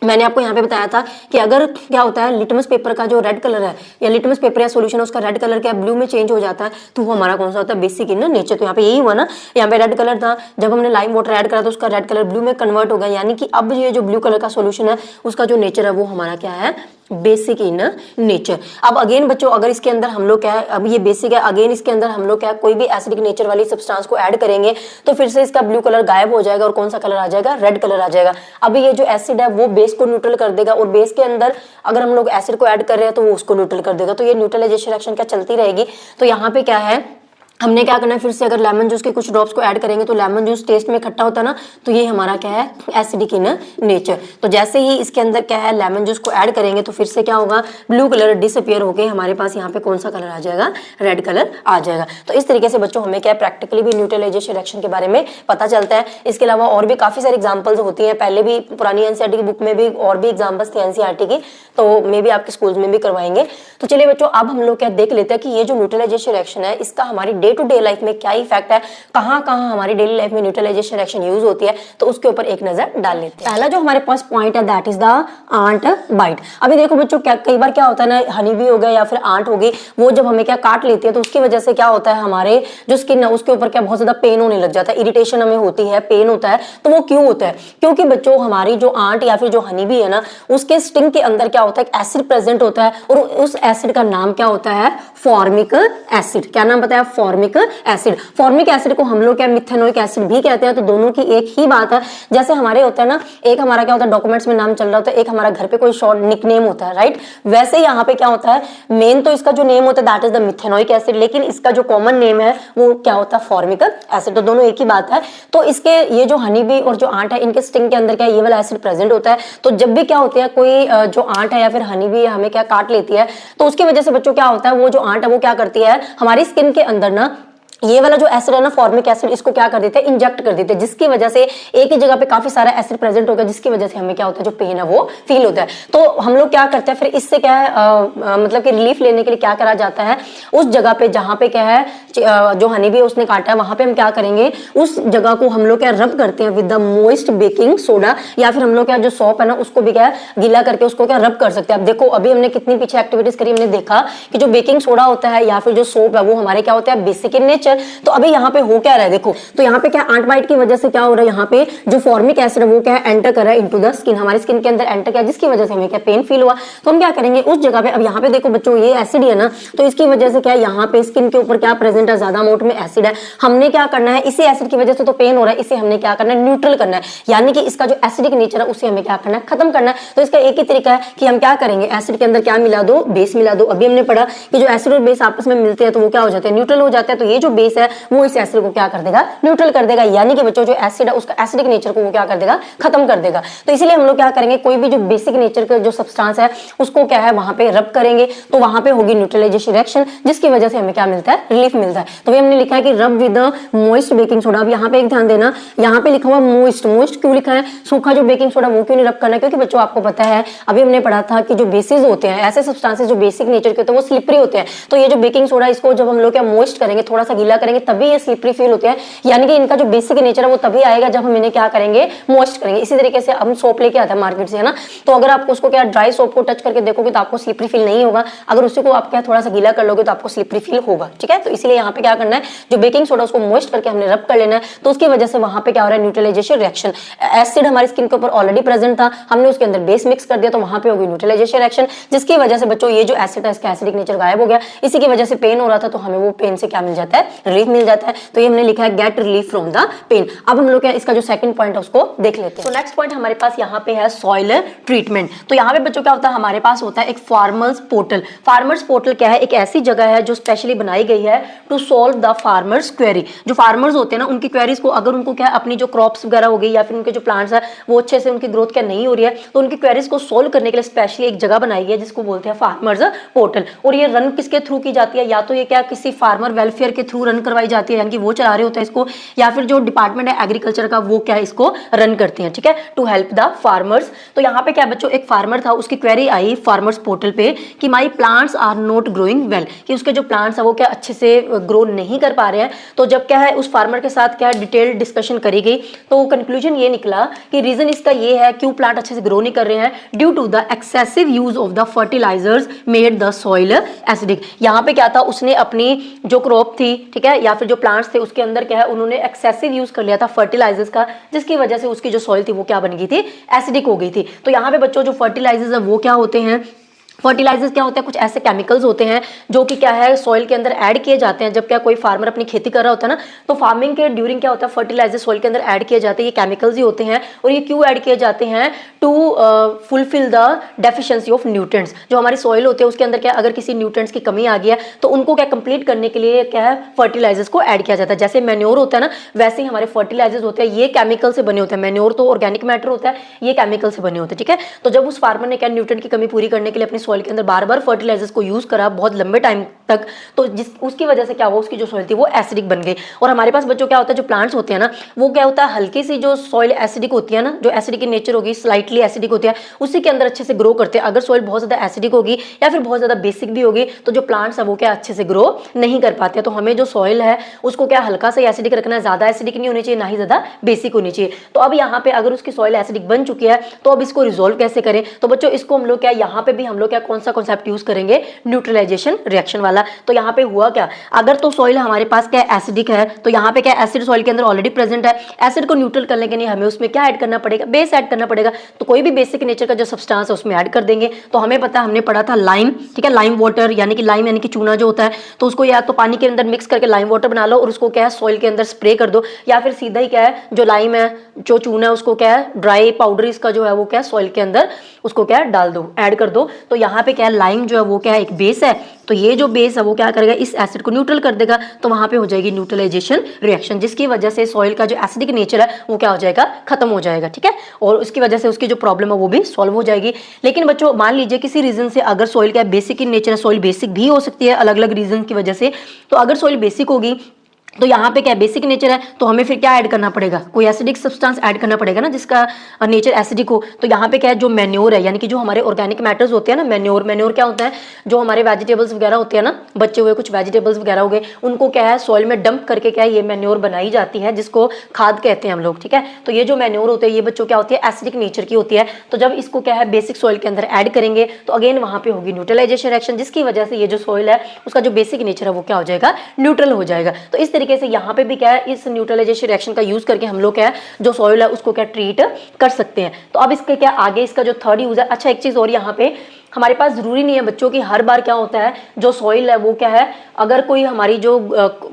मैंने आपको यहाँ पे बताया था कि अगर क्या होता है, लिटमस पेपर का जो रेड कलर है या लिटमस पेपर या सॉल्यूशन है उसका रेड कलर क्या ब्लू में चेंज हो जाता है, तो वो हमारा कौन सा होता है, बेसिक इन नेचर। तो यहाँ पे यही हुआ ना, यहाँ पे रेड कलर था, जब हमने लाइम वाटर ऐड करा तो उसका रेड कलर ब्लू में कन्वर्ट हो गया। यानी कि अब ये जो ब्लू कलर का सॉल्यूशन है उसका जो नेचर है वो हमारा क्या है, बेसिक इन नेचर। अब अगेन बच्चों अगर इसके अंदर हम लोग क्या है, अब ये बेसिक है, अगेन इसके अंदर हम लोग क्या है, कोई भी एसिडिक नेचर वाली सब्सटेंस को ऐड करेंगे तो फिर से इसका ब्लू कलर गायब हो जाएगा और कौन सा कलर आ जाएगा, रेड कलर आ जाएगा। अभी ये जो एसिड है वो बेस को न्यूट्रल कर देगा और बेस के अंदर अगर हम लोग एसिड को ऐड कर रहे हैं तो वो उसको न्यूट्रल कर देगा। तो ये न्यूट्रलाइजेशन रिएक्शन क्या चलती रहेगी। तो यहाँ पे क्या है, हमने क्या करना है, फिर से अगर लेमन जूस के कुछ ड्रॉप्स को ऐड करेंगे तो लेमन जूस टेस्ट में खट्टा होता है ना, तो ये हमारा क्या है, एसिडिक इन नेचर। तो जैसे ही इसके अंदर क्या है लेमन जूस को ऐड करेंगे तो फिर से क्या होगा, ब्लू कलर डिसअपियर होके हमारे पास यहाँ पे कौन सा कलर आ जाएगा, रेड कलर आ जाएगा। तो इस तरीके से बच्चों हमें क्या प्रैक्टिकली भी न्यूट्रलाइजेशन रिएक्शन के बारे में पता चलता है। इसके अलावा और भी काफी सारी एग्जाम्पल्स होती है, पहले भी पुरानी एनसीईआरटी की बुक में भी और भी एग्जाम्पल्स थे एनसीईआरटी की, तो मे भी आपके स्कूल्स में भी करवाएंगे। तो चलिए बच्चों अब हम लोग क्या देख लेते हैं कि ये जो न्यूट्रलाइजेशन रिएक्शन है इसका हमारी डे टू डे लाइफ में क्या इफेक्ट है, कहां कहां हमारी डेली लाइफ में न्यूट्रलाइजेशन रिएक्शन यूज होती है, तो उसके ऊपर एक नजर डाल लेते हैं। पहला जो हमारे पास पॉइंट है that is the ant bite. अभी देखो बच्चों क्या कई बार क्या होता है ना, हनी भी हो गया या फिर आंट हो गई, वो जब हमें क्या काट लेती है तो उसकी वजह से क्या होता है, हमारे जो स्किन है उसके ऊपर क्या बहुत ज्यादा पेन होने लग जाता है, इरिटेशन हमें होती है, पेन होता है। तो वो क्यों होता है, क्योंकि बच्चों हमारी जो आंट या फिर जो हनी भी है ना उसके स्टिंग के अंदर क्या होता है, एसिड प्रेजेंट होता है और उस एसिड का नाम क्या होता है, फॉर्मिक एसिड। क्या नाम बताया, formic formic acid. Formic acid को हम लोग क्या मिथेनोइक एसिड भी कहते हैं, तो दोनों की एक ही बात है। जैसे हमारे होता है ना, एक हमारा क्या होता है डॉक्यूमेंट्स में नाम चल रहा होता है, एक हमारा घर पे कोई शॉर्ट निकनेम होता है, राइट। वैसे ही यहाँ पे क्या होता है, मेन तो इसका जो नेम होता है that is the methanoic acid, लेकिन इसका जो कॉमन नेम है वो क्या होता है, फॉर्मिक एसिड। तो दोनों एक ही बात है। तो इसके ये जो हनी बी और जो आंट है, इनके स्टिंग के अंदर क्या ये वाला एसिड प्रेजेंट होता है। तो जब भी क्या होती है कोई जो आंट है या फिर हनी बी हमें क्या काट लेती है, तो उसकी वजह से बच्चों क्या होता है, वो जो आंट है वो क्या करती है, हमारी स्किन के अंदर ना ये वाला जो एसिड है ना फॉर्मिक एसिड, इसको क्या कर देते हैं, इंजेक्ट कर देते हैं, जिसकी वजह से एक ही जगह पे काफी सारा एसिड प्रेजेंट होगा, जिसकी वजह से हमें क्या होता है, जो पेन है वो फील होता है। तो हम लोग क्या करते हैं फिर इससे क्या है मतलब कि रिलीफ लेने के लिए क्या करा जाता है, उस जगह पे जहां पे क्या है जो हनी भी उसने काटा है, वहां पे हम क्या करेंगे, उस जगह को हम लोग क्या रब करते हैं with the moist baking soda, या फिर हम लोग क्या जो सोप है ना उसको भी क्या गीला करके उसको क्या रब कर सकते हैं। अब देखो अभी हमने कितनी पीछे एक्टिविटीज करी, हमने देखा कि जो बेकिंग सोडा होता है या फिर जो सोप है वो हमारे क्या होता है, बेसिक इन नेचर। तो अभी यहाँ पे हो क्या रहा है, देखो तो यहाँ पे क्या आंट बाइट की वजह से क्या हो रहा है, यहाँ पे जो फॉर्मिक एसिड है वो क्या है एंटर कर रहा है इनटू द स्किन, हमारी स्किन के अंदर एंटर किया, जिसकी वजह से हमें क्या पेन फील हुआ। तो हम क्या करेंगे उस जगह पे, अब यहाँ पे देखो बच्चों ये एसिड है ना, तो इसकी वजह से क्या यहाँ पे स्किन के ऊपर क्या प्रेजेंट है, ज्यादा अमाउंट में एसिड है। हमने क्या करना है, इसी एसिड की वजह से तो पेन हो रहा है, इसे हमने क्या करना है, न्यूट्रल करना है, यानी कि इसका जो एसिडिक नेचर है उसे हमें क्या करना है, खत्म करना है। तो इसका एक ही तरीका है कि हम क्या करेंगे, एसिड के अंदर क्या मिला दो, बेस मिला दो। अभी हमने पढ़ा कि जो एसिड और बेस आपस में मिलते हैं तो वो क्या हो जाते हैं, न्यूट्रल हो जाते हैं। तो ये जो बेस है वो इस एसिड को क्या कर देगा, न्यूट्रल कर देगा, यानी कि बच्चों जो एसिड है उसका एसिडिक नेचर को वो क्या कर देगा, खत्म कर देगा। तो इसीलिए हम लोग क्या करेंगे, कोई भी जो बेसिक नेचर का जो सब्सटेंस है उसको क्या है वहां पे रब करेंगे, तो वहां पे होगी न्यूट्रलाइजेशन रिएक्शन, जिसकी वजह से हमें क्या मिलता है, रिलीफ मिलता है। तो हमने लिखा है कि रब विद मोइस्ट बेकिंग सोडा। अब यहाँ पे एक ध्यान देना, यहाँ पे लिखा हुआ मोइस्ट, मोइस्ट क्यों लिखा है, सूखा जो बेकिंग सोडा वो क्यों नहीं रब करना है, क्योंकि बच्चों आपको पता है अभी हमने पढ़ा था कि जो बेसिस होते हैं, ऐसे सब्सटेंसेस जो बेसिक नेचर के होते हैं वो स्लिपरी होते हैं। तो ये जो बेकिंग सोडा इसको जब हम लोग क्या मोइस्ट करेंगे, थोड़ा सा गीला करेंगे, तभी ये स्लिपरी फील होते हैं, यानी कि इनका जो बेसिक नेचर है वो तभी आएगा जब हम इन्हें क्या करेंगे, मॉइस्ट करेंगे। इसी तरीके से हम सोप लेके आते हैं मार्केट से, है ना, तो अगर आप उसको क्या ड्राई सोप को टच करके देखोगे तो आपको स्लिपरी फील नहीं होगा, अगर उसी को आप क्या थोड़ा सा गीला कर लोगे तो आपको स्लिपरी फील होगा, ठीक है। तो इसीलिए यहाँ पे क्या करना है, जो बेकिंग सोडा उसको मॉइस्ट करके हमने रब कर लेना है, तो उसकी वजह से वहां पे क्या हो रहा है, न्यूट्रलाइजेशन रिएक्शन। एसिड हमारी स्किन के ऊपर ऑलरेडी प्रेजेंट था, हमने उसके अंदर बेस मिक्स कर दिया, तो वहां पे होगी न्यूट्रलाइजेशन रिएक्शन, जिसकी वजह से बच्चों ये जो एसिड है इसका एसिडिक नेचर गायब हो गया। इसी की वजह से पेन हो रहा था, तो हमें वो पेन से क्या मिल जाता है, रिलीफ मिल जाता है। तो ये हमने लिखा है get relief from the pain. अब हम लोग क्या इसका जो सेकंड पॉइंट है उसको देख लेते हैं। तो नेक्स्ट पॉइंट हमारे पास यहाँ पे है सॉइल ट्रीटमेंट। तो यहाँ पे बच्चों क्या होता है, हमारे पास होता है एक फार्मर्स पोर्टल। फार्मर्स पोर्टल क्या है, एक ऐसी जगह है जो स्पेशली बनाई गई है to solve the farmers query. जो फार्मर्स होते हैं ना उनकी क्वेरीज को, अगर उनको क्या अपनी जो क्रॉप्स वगैरह हो गई या फिर उनके जो प्लांट्स है वो अच्छे से उनकी ग्रोथ क्या नहीं हो रही है, तो उनकी क्वेरीज को सोल्व करने के लिए स्पेशली एक जगह बनाई गई है जिसको बोलते हैं फार्मर्स पोर्टल। और ये रन किसके थ्रू की जाती है, या तो ये क्या किसी फार्मर वेलफेयर के थ्रू रन करवाई जाती है, यानी कि वो चला रहे होते हैं इसको, या फिर जो डिपार्टमेंट है एग्रीकल्चर का वो क्या है इसको रन करते हैं, ठीक है, टू हेल्प द फार्मर्स। तो यहाँ पे क्या बच्चों, एक फार्मर था, उसकी क्वेरी आई फार्मर्स पोर्टल पे कि my plants are not growing well, कि उसके जो प्लांट्स है वो क्या अच्छे से ग्रो नहीं कर पा रहे हैं। तो जब क्या है उस फार्मर के साथ क्या डिटेल्ड डिस्कशन करी गई, तो कंक्लूजन ये निकला कि रीजन इसका ये है क्यों प्लांट अच्छे से ग्रो नहीं कर रहे हैं, due to the excessive use of the fertilisers made the soil acidic. यहाँ पे क्या था, उसने अपनी जो क्रॉप थी, ठीक है, या फिर जो प्लांट्स थे उसके अंदर क्या है उन्होंने एक्सेसिव यूज कर लिया था फर्टिलाइजर्स का, जिसकी वजह से उसकी जो सॉइल थी वो क्या बन गई थी, एसिडिक हो गई थी। तो यहाँ पे बच्चों जो फर्टिलाइजर्स है वो क्या होते हैं, फर्टिलाइजर्स क्या होते हैं, कुछ ऐसे केमिकल्स होते हैं जो कि क्या है सॉइल के अंदर ऐड किए जाते हैं। जब क्या कोई फार्मर अपनी खेती कर रहा होता है ना, तो फार्मिंग के ड्यूरिंग क्या होता है फर्टिलाइजर सॉइल के अंदर ऐड किए जाते हैं, ये केमिकल्स ही होते हैं। और ये क्यों ऐड किए जाते हैं, to fulfil the deficiency of nutrients. जो हमारी सॉइल होती है उसके अंदर क्या अगर किसी न्यूट्रिएंट्स की कमी आ गई है तो उनको क्या कंप्लीट करने के लिए क्या है फर्टिलाइजर्स को ऐड किया जाता है। जैसे मैन्योर होता है ना, वैसे ही हमारे फर्टिलाइजर्स होते हैं, ये केमिकल से बने होते हैं। मैन्योर तो ऑर्गेनिक मैटर होता है, ये केमिकल से बने होते हैं, ठीक है। तो जब उस फार्मर ने क्या न्यूट्रिएंट की कमी पूरी करने के लिए अपनी सॉइल के अंदर बार बार फर्टिलाइजर्स को यूज करा बहुत लंबे टाइम तक, तो उसकी वजह से क्या हुआ, उसकी जो सॉइल थी वो एसिडिक बन गई। और हमारे पास बच्चों क्या होता है, जो प्लांट्स होते हैं ना वो क्या होता है, हल्की सी जो सॉइल एसिडिक होती है ना, जो एसिडिक इन नेचर होगी, स्लाइटली एसिडिक होती है, उसी के अंदर अच्छे से ग्रो करते हैं। अगर सॉइल बहुत ज्यादा एसिडिक होगी या फिर बहुत ज्यादा बेसिक भी होगी तो जो प्लांट्स है वो क्या अच्छे से ग्रो नहीं कर पाते। तो हमें जो सॉइल है उसको क्या हल्का सा एसिडिक रखना है, ज्यादा एसिडिक नहीं होनी चाहिए, ना ही ज्यादा बेसिक होनी चाहिए। तो अब यहाँ पे अगर उसकी सॉइल एसिडिक बन चुकी है तो अब इसको रिजोल्व कैसे करें, तो बच्चों इसको हम लोग क्या यहाँ पे भी हम लोग क्या कौन सा कॉन्सेप्ट यूज करेंगे, न्यूट्रलाइजेशन रिएक्शन वाला। पड़ेगा। तो यहाँ पे हुआ क्या, अगर तो सॉइल हमारे पास क्या एसिडिक है तो यहाँ पे क्या एसिड सॉइल के अंदर ऑलरेडी प्रेजेंट है, एसिड को न्यूट्रल करने के लिए हमें उसमें क्या ऐड करना पड़ेगा, बेस ऐड करना पड़ेगा। तो कोई भी बेसिक नेचर का जो सब्सटेंस है उसमें ऐड कर देंगे। तो हमें पता है, हमने पढ़ा था लाइम, ठीक है, लाइम वाटर यानी कि लाइम यानी कि चूना जो होता है, तो उसको या तो पानी के अंदर मिक्स करके लाइम वाटर बना लो और उसको क्या है सॉइल के अंदर स्प्रे कर दो, या फिर सीधा ही क्या है जो लाइम है जो चूना है उसको क्या है ड्राई पाउडर इसका जो है वो क्या है सॉइल के अंदर उसको क्या है डाल दो, ऐड कर दो। तो यहाँ पे क्या है लाइम जो है वो क्या है एक बेस है, तो ये जो बेस है वो क्या करेगा इस एसिड को न्यूट्रल कर देगा। तो वहां पे हो जाएगी न्यूट्रलाइजेशन रिएक्शन, जिसकी वजह से सॉइल का जो एसिडिक नेचर है वो क्या हो जाएगा खत्म हो जाएगा, ठीक है, और उसकी वजह से उसकी जो प्रॉब्लम है वो भी सॉल्व हो जाएगी। लेकिन बच्चों मान लीजिए किसी रीजन से अगर सॉइल का बेसिक इन नेचर है, सॉइल बेसिक भी हो सकती है अलग अलग रीजन की वजह से, तो अगर सॉइल बेसिक होगी तो यहाँ पे क्या बेसिक नेचर है तो हमें फिर क्या ऐड करना पड़ेगा, कोई एसिडिक सब्सटेंस ऐड करना पड़ेगा ना जिसका नेचर एसिडिक हो। तो यहाँ पे क्या है जो मैन्योर है यानी कि जो हमारे ऑर्गेनिक मैटर्स होते हैं ना, मैन्योर क्या होता है, जो हमारे वेजिटेबल्स वगैरह होते हैं ना, बच्चे हुए कुछ वेजिटेबल्स वगैरह हो गए, उनको क्या है सॉइल में डंप करके क्या है ये मैन्योर बनाई जाती है जिसको खाद कहते हैं हम लोग, ठीक है। तो ये जो मैन्योर होते हैं ये बच्चों क्या होती है एसिडिक नेचर की होती है। तो जब इसको क्या है बेसिक सॉइल के अंदर ऐड करेंगे तो अगेन वहां पे होगी न्यूट्रलाइजेशन रिएक्शन, जिसकी वजह से ये जो सॉइल है उसका जो बेसिक नेचर है वो क्या हो जाएगा न्यूट्रल हो जाएगा। तो इस तरीके से यहाँ पे भी क्या है इस न्यूट्रलाइजेशन रिएक्शन का यूज करके हम लोग क्या है जो सॉइल है उसको क्या ट्रीट कर सकते हैं। तो अब इसके क्या आगे इसका जो थर्ड यूज है, अच्छा एक चीज और यहाँ पे हमारे पास जरूरी नहीं है बच्चों की हर बार क्या होता है जो सॉइल है वो क्या है अगर कोई हमारी जो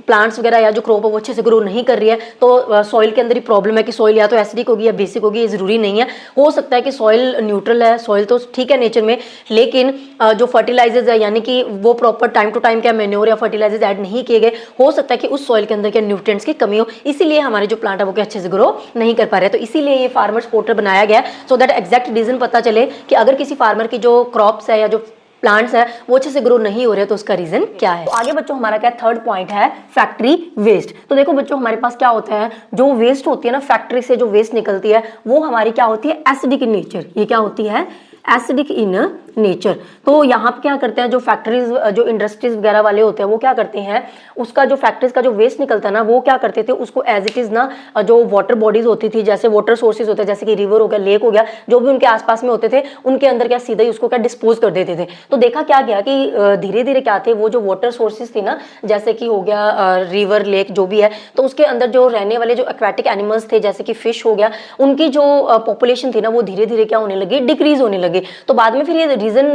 प्लांट्स वगैरह या जो क्रॉप है वो अच्छे से ग्रो नहीं कर रही है तो सॉइल के अंदर ही प्रॉब्लम है कि सॉइल या तो एसिडिक होगी या बेसिक होगी, ये जरूरी नहीं है। हो सकता है कि सॉइल न्यूट्रल है, सॉइल तो ठीक है नेचर में, लेकिन जो फर्टिलाइजर्स है यानी कि वो प्रॉपर टाइम टू टाइम क्या मेन्योर या फर्टिलाइजर्स ऐड नहीं किए गए, हो सकता है कि उस सॉइल के अंदर क्या न्यूट्रिएंट्स की कमी हो, इसीलिए हमारे जो प्लांट है वो क्या अच्छे से ग्रो नहीं कर पा रहे। तो इसीलिए ये फार्मर्स पोर्टल बनाया गया सो दैट एग्जैक्ट रीजन पता चले कि अगर किसी फार्मर की जो क्रॉप्स है या जो प्लांट्स है वो अच्छे से ग्रो नहीं हो रहे तो उसका रीजन क्या है। तो आगे बच्चों हमारा क्या थर्ड पॉइंट है फैक्ट्री वेस्ट। तो देखो बच्चों हमारे पास क्या होता है जो वेस्ट होती है ना फैक्ट्री से जो वेस्ट निकलती है वो हमारी क्या होती है एसिडिक इन नेचर, ये क्या होती है एसिडिक इन नेचर। तो यहाँ पे क्या करते हैं जो फैक्ट्रीज जो इंडस्ट्रीज वगैरह वाले होते हैं वो क्या करते हैं उसका जो फैक्ट्रीज का जो वेस्ट निकलता है ना वो क्या करते थे उसको एज इट इज ना जो वाटर बॉडीज होती थी जैसे वाटर सोर्सेज होते हैं जैसे कि रिवर हो गया लेक हो गया जो भी उनके आसपास में होते थे उनके अंदर क्या सीधा ही उसको क्या डिस्पोज कर देते थे। तो देखा क्या गया कि धीरे धीरे क्या थे वो जो वाटर सोर्सेज थी ना जैसे कि हो गया रिवर लेक जो भी है तो उसके अंदर जो रहने वाले जो एक्वेटिक एनिमल्स थे जैसे कि फिश हो गया उनकी जो पॉपुलेशन थी ना वो धीरे धीरे क्या होने लगी डिक्रीज होने लगी। तो बाद में फिर ये रीजन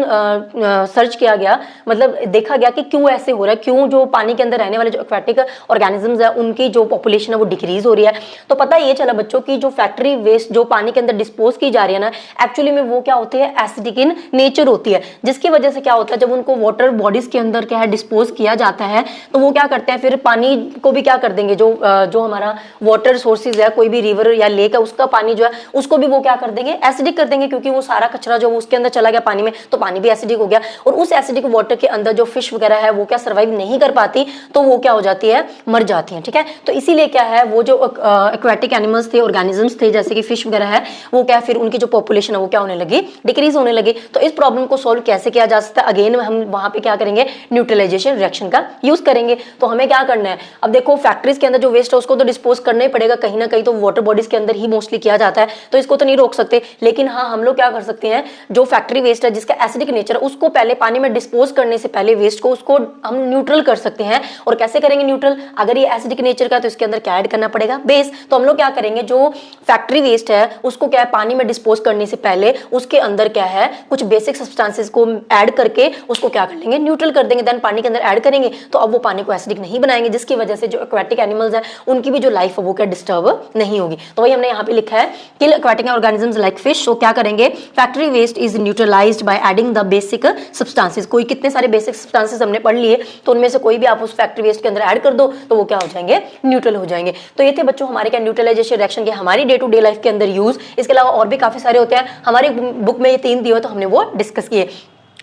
सर्च किया गया, मतलब देखा गया कि क्यों ऐसे हो रहा है, क्यों जो पानी के अंदर रहने वाले जो एक्वेटिक ऑर्गेनिजम्स है उनकी जो पॉपुलेशन है वो डिक्रीज हो रही है। तो पता ये चला बच्चों की जो फैक्ट्री वेस्ट जो पानी के अंदर डिस्पोज की जा रही है ना एक्चुअली में वो क्या होती है एसिडिक इन नेचर होती है, जिसकी वजह से क्या होता है जब उनको वाटर बॉडीज के अंदर क्या है डिस्पोज किया जाता है तो वो क्या करते हैं फिर पानी को भी क्या कर देंगे जो हमारा वाटर सोर्सेज है कोई भी रिवर या लेक है उसका पानी जो है उसको भी वो क्या कर देंगे एसिडिक कर देंगे, क्योंकि वो सारा कचरा जो उसके अंदर चला गया पानी में तो पानी भी एसिडिक हो गया और उस एसिडिक वाटर के अंदर जो फिश वगैरह है वो क्या सर्वाइव नहीं कर पाती तो वो क्या हो जाती है मर जाती है, ठीक है। तो इसीलिए क्या है वो जो एक्वेटिक एनिमल्स थे ऑर्गेनिजम्स थे जैसे कि फिश वगैरह है वो क्या फिर उनकी जो पॉपुलेशन है वो क्या होने लगी डिक्रीज होने लगी। तो इस प्रॉब्लम को सॉल्व कैसे किया जा सकता है, अगेन हम वहां पे क्या करेंगे न्यूट्रलाइजेशन रिएक्शन का यूज करेंगे। तो हमें क्या करना है अब देखो फैक्ट्रीज के अंदर जो वेस्ट है उसको तो डिस्पोज करना ही पड़ेगा कहीं ना कहीं, तो वाटर बॉडीज के अंदर ही मोस्टली किया जाता है तो इसको तो नहीं रोक सकते, लेकिन हाँ हम लोग क्या कर सकते हैं जो फैक्ट्री वेस्ट है जिसका एसिडिक नेचर उसको पहले पानी में डिस्पोज करने से पहले वेस्ट को उसको हम न्यूट्रल कर सकते हैं। और कैसे करेंगे न्यूट्रल, अगर ये एसिडिक नेचर का तो इसके अंदर क्या ऐड करना पड़ेगा बेस। तो हम लोग क्या करेंगे जो फैक्ट्री वेस्ट है उसको क्या है पानी में डिस्पोज करने से पहले उसके अंदर क्या है कुछ बेसिक सब्सटेंसेस को ऐड करके उसको क्या कर लेंगे न्यूट्रल कर देंगे, देन पानी के अंदर ऐड करेंगे तो अब वो पानी को एसिडिक नहीं बनाएंगे, जिसकी वजह से जो एक्वेटिक एनिमल्स है उनकी भी जो लाइफ है वो क्या डिस्टर्ब नहीं होगी। तो वही हमने यहाँ पे लिखा है kill aquatic organisms like fish. तो क्या करेंगे factory waste is neutralised by adding the basic substances. कोई कितने सारे बेसिक सब्सटेंसेस हमने पढ़ लिए तो उनमें से कोई भी आप उस फैक्ट्री वेस्ट के अंदर ऐड कर दो तो वो क्या हो जाएंगे न्यूट्रल हो जाएंगे। तो ये थे बच्चों हमारे क्या न्यूट्रलाइजेशन रिएक्शन के हमारी डे टू डे लाइफ के अंदर यूज। इसके अलावा और भी काफी सारे होते हैं, हमारी बुक में ये 3 दिए तो हमने वो डिस्कस किए।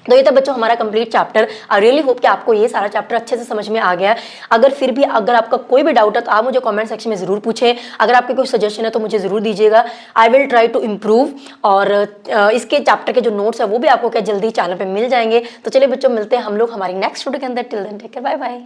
तो ये था बच्चों हमारा complete chapter. I really hope कि आपको ये सारा चैप्टर अच्छे से समझ में आ गया है। अगर फिर भी अगर आपका कोई भी डाउट है तो आप मुझे कमेंट सेक्शन में जरूर पूछें। अगर आपके कोई सजेशन है तो मुझे जरूर दीजिएगा, I will try to improve. और इसके चैप्टर के जो नोट्स है वो भी आपको क्या जल्दी चैनल पे मिल जाएंगे। तो चलिए बच्चों मिलते हैं हम लोग हमारी नेक्स्ट वीडियो के अंदर। Till then take care, bye bye.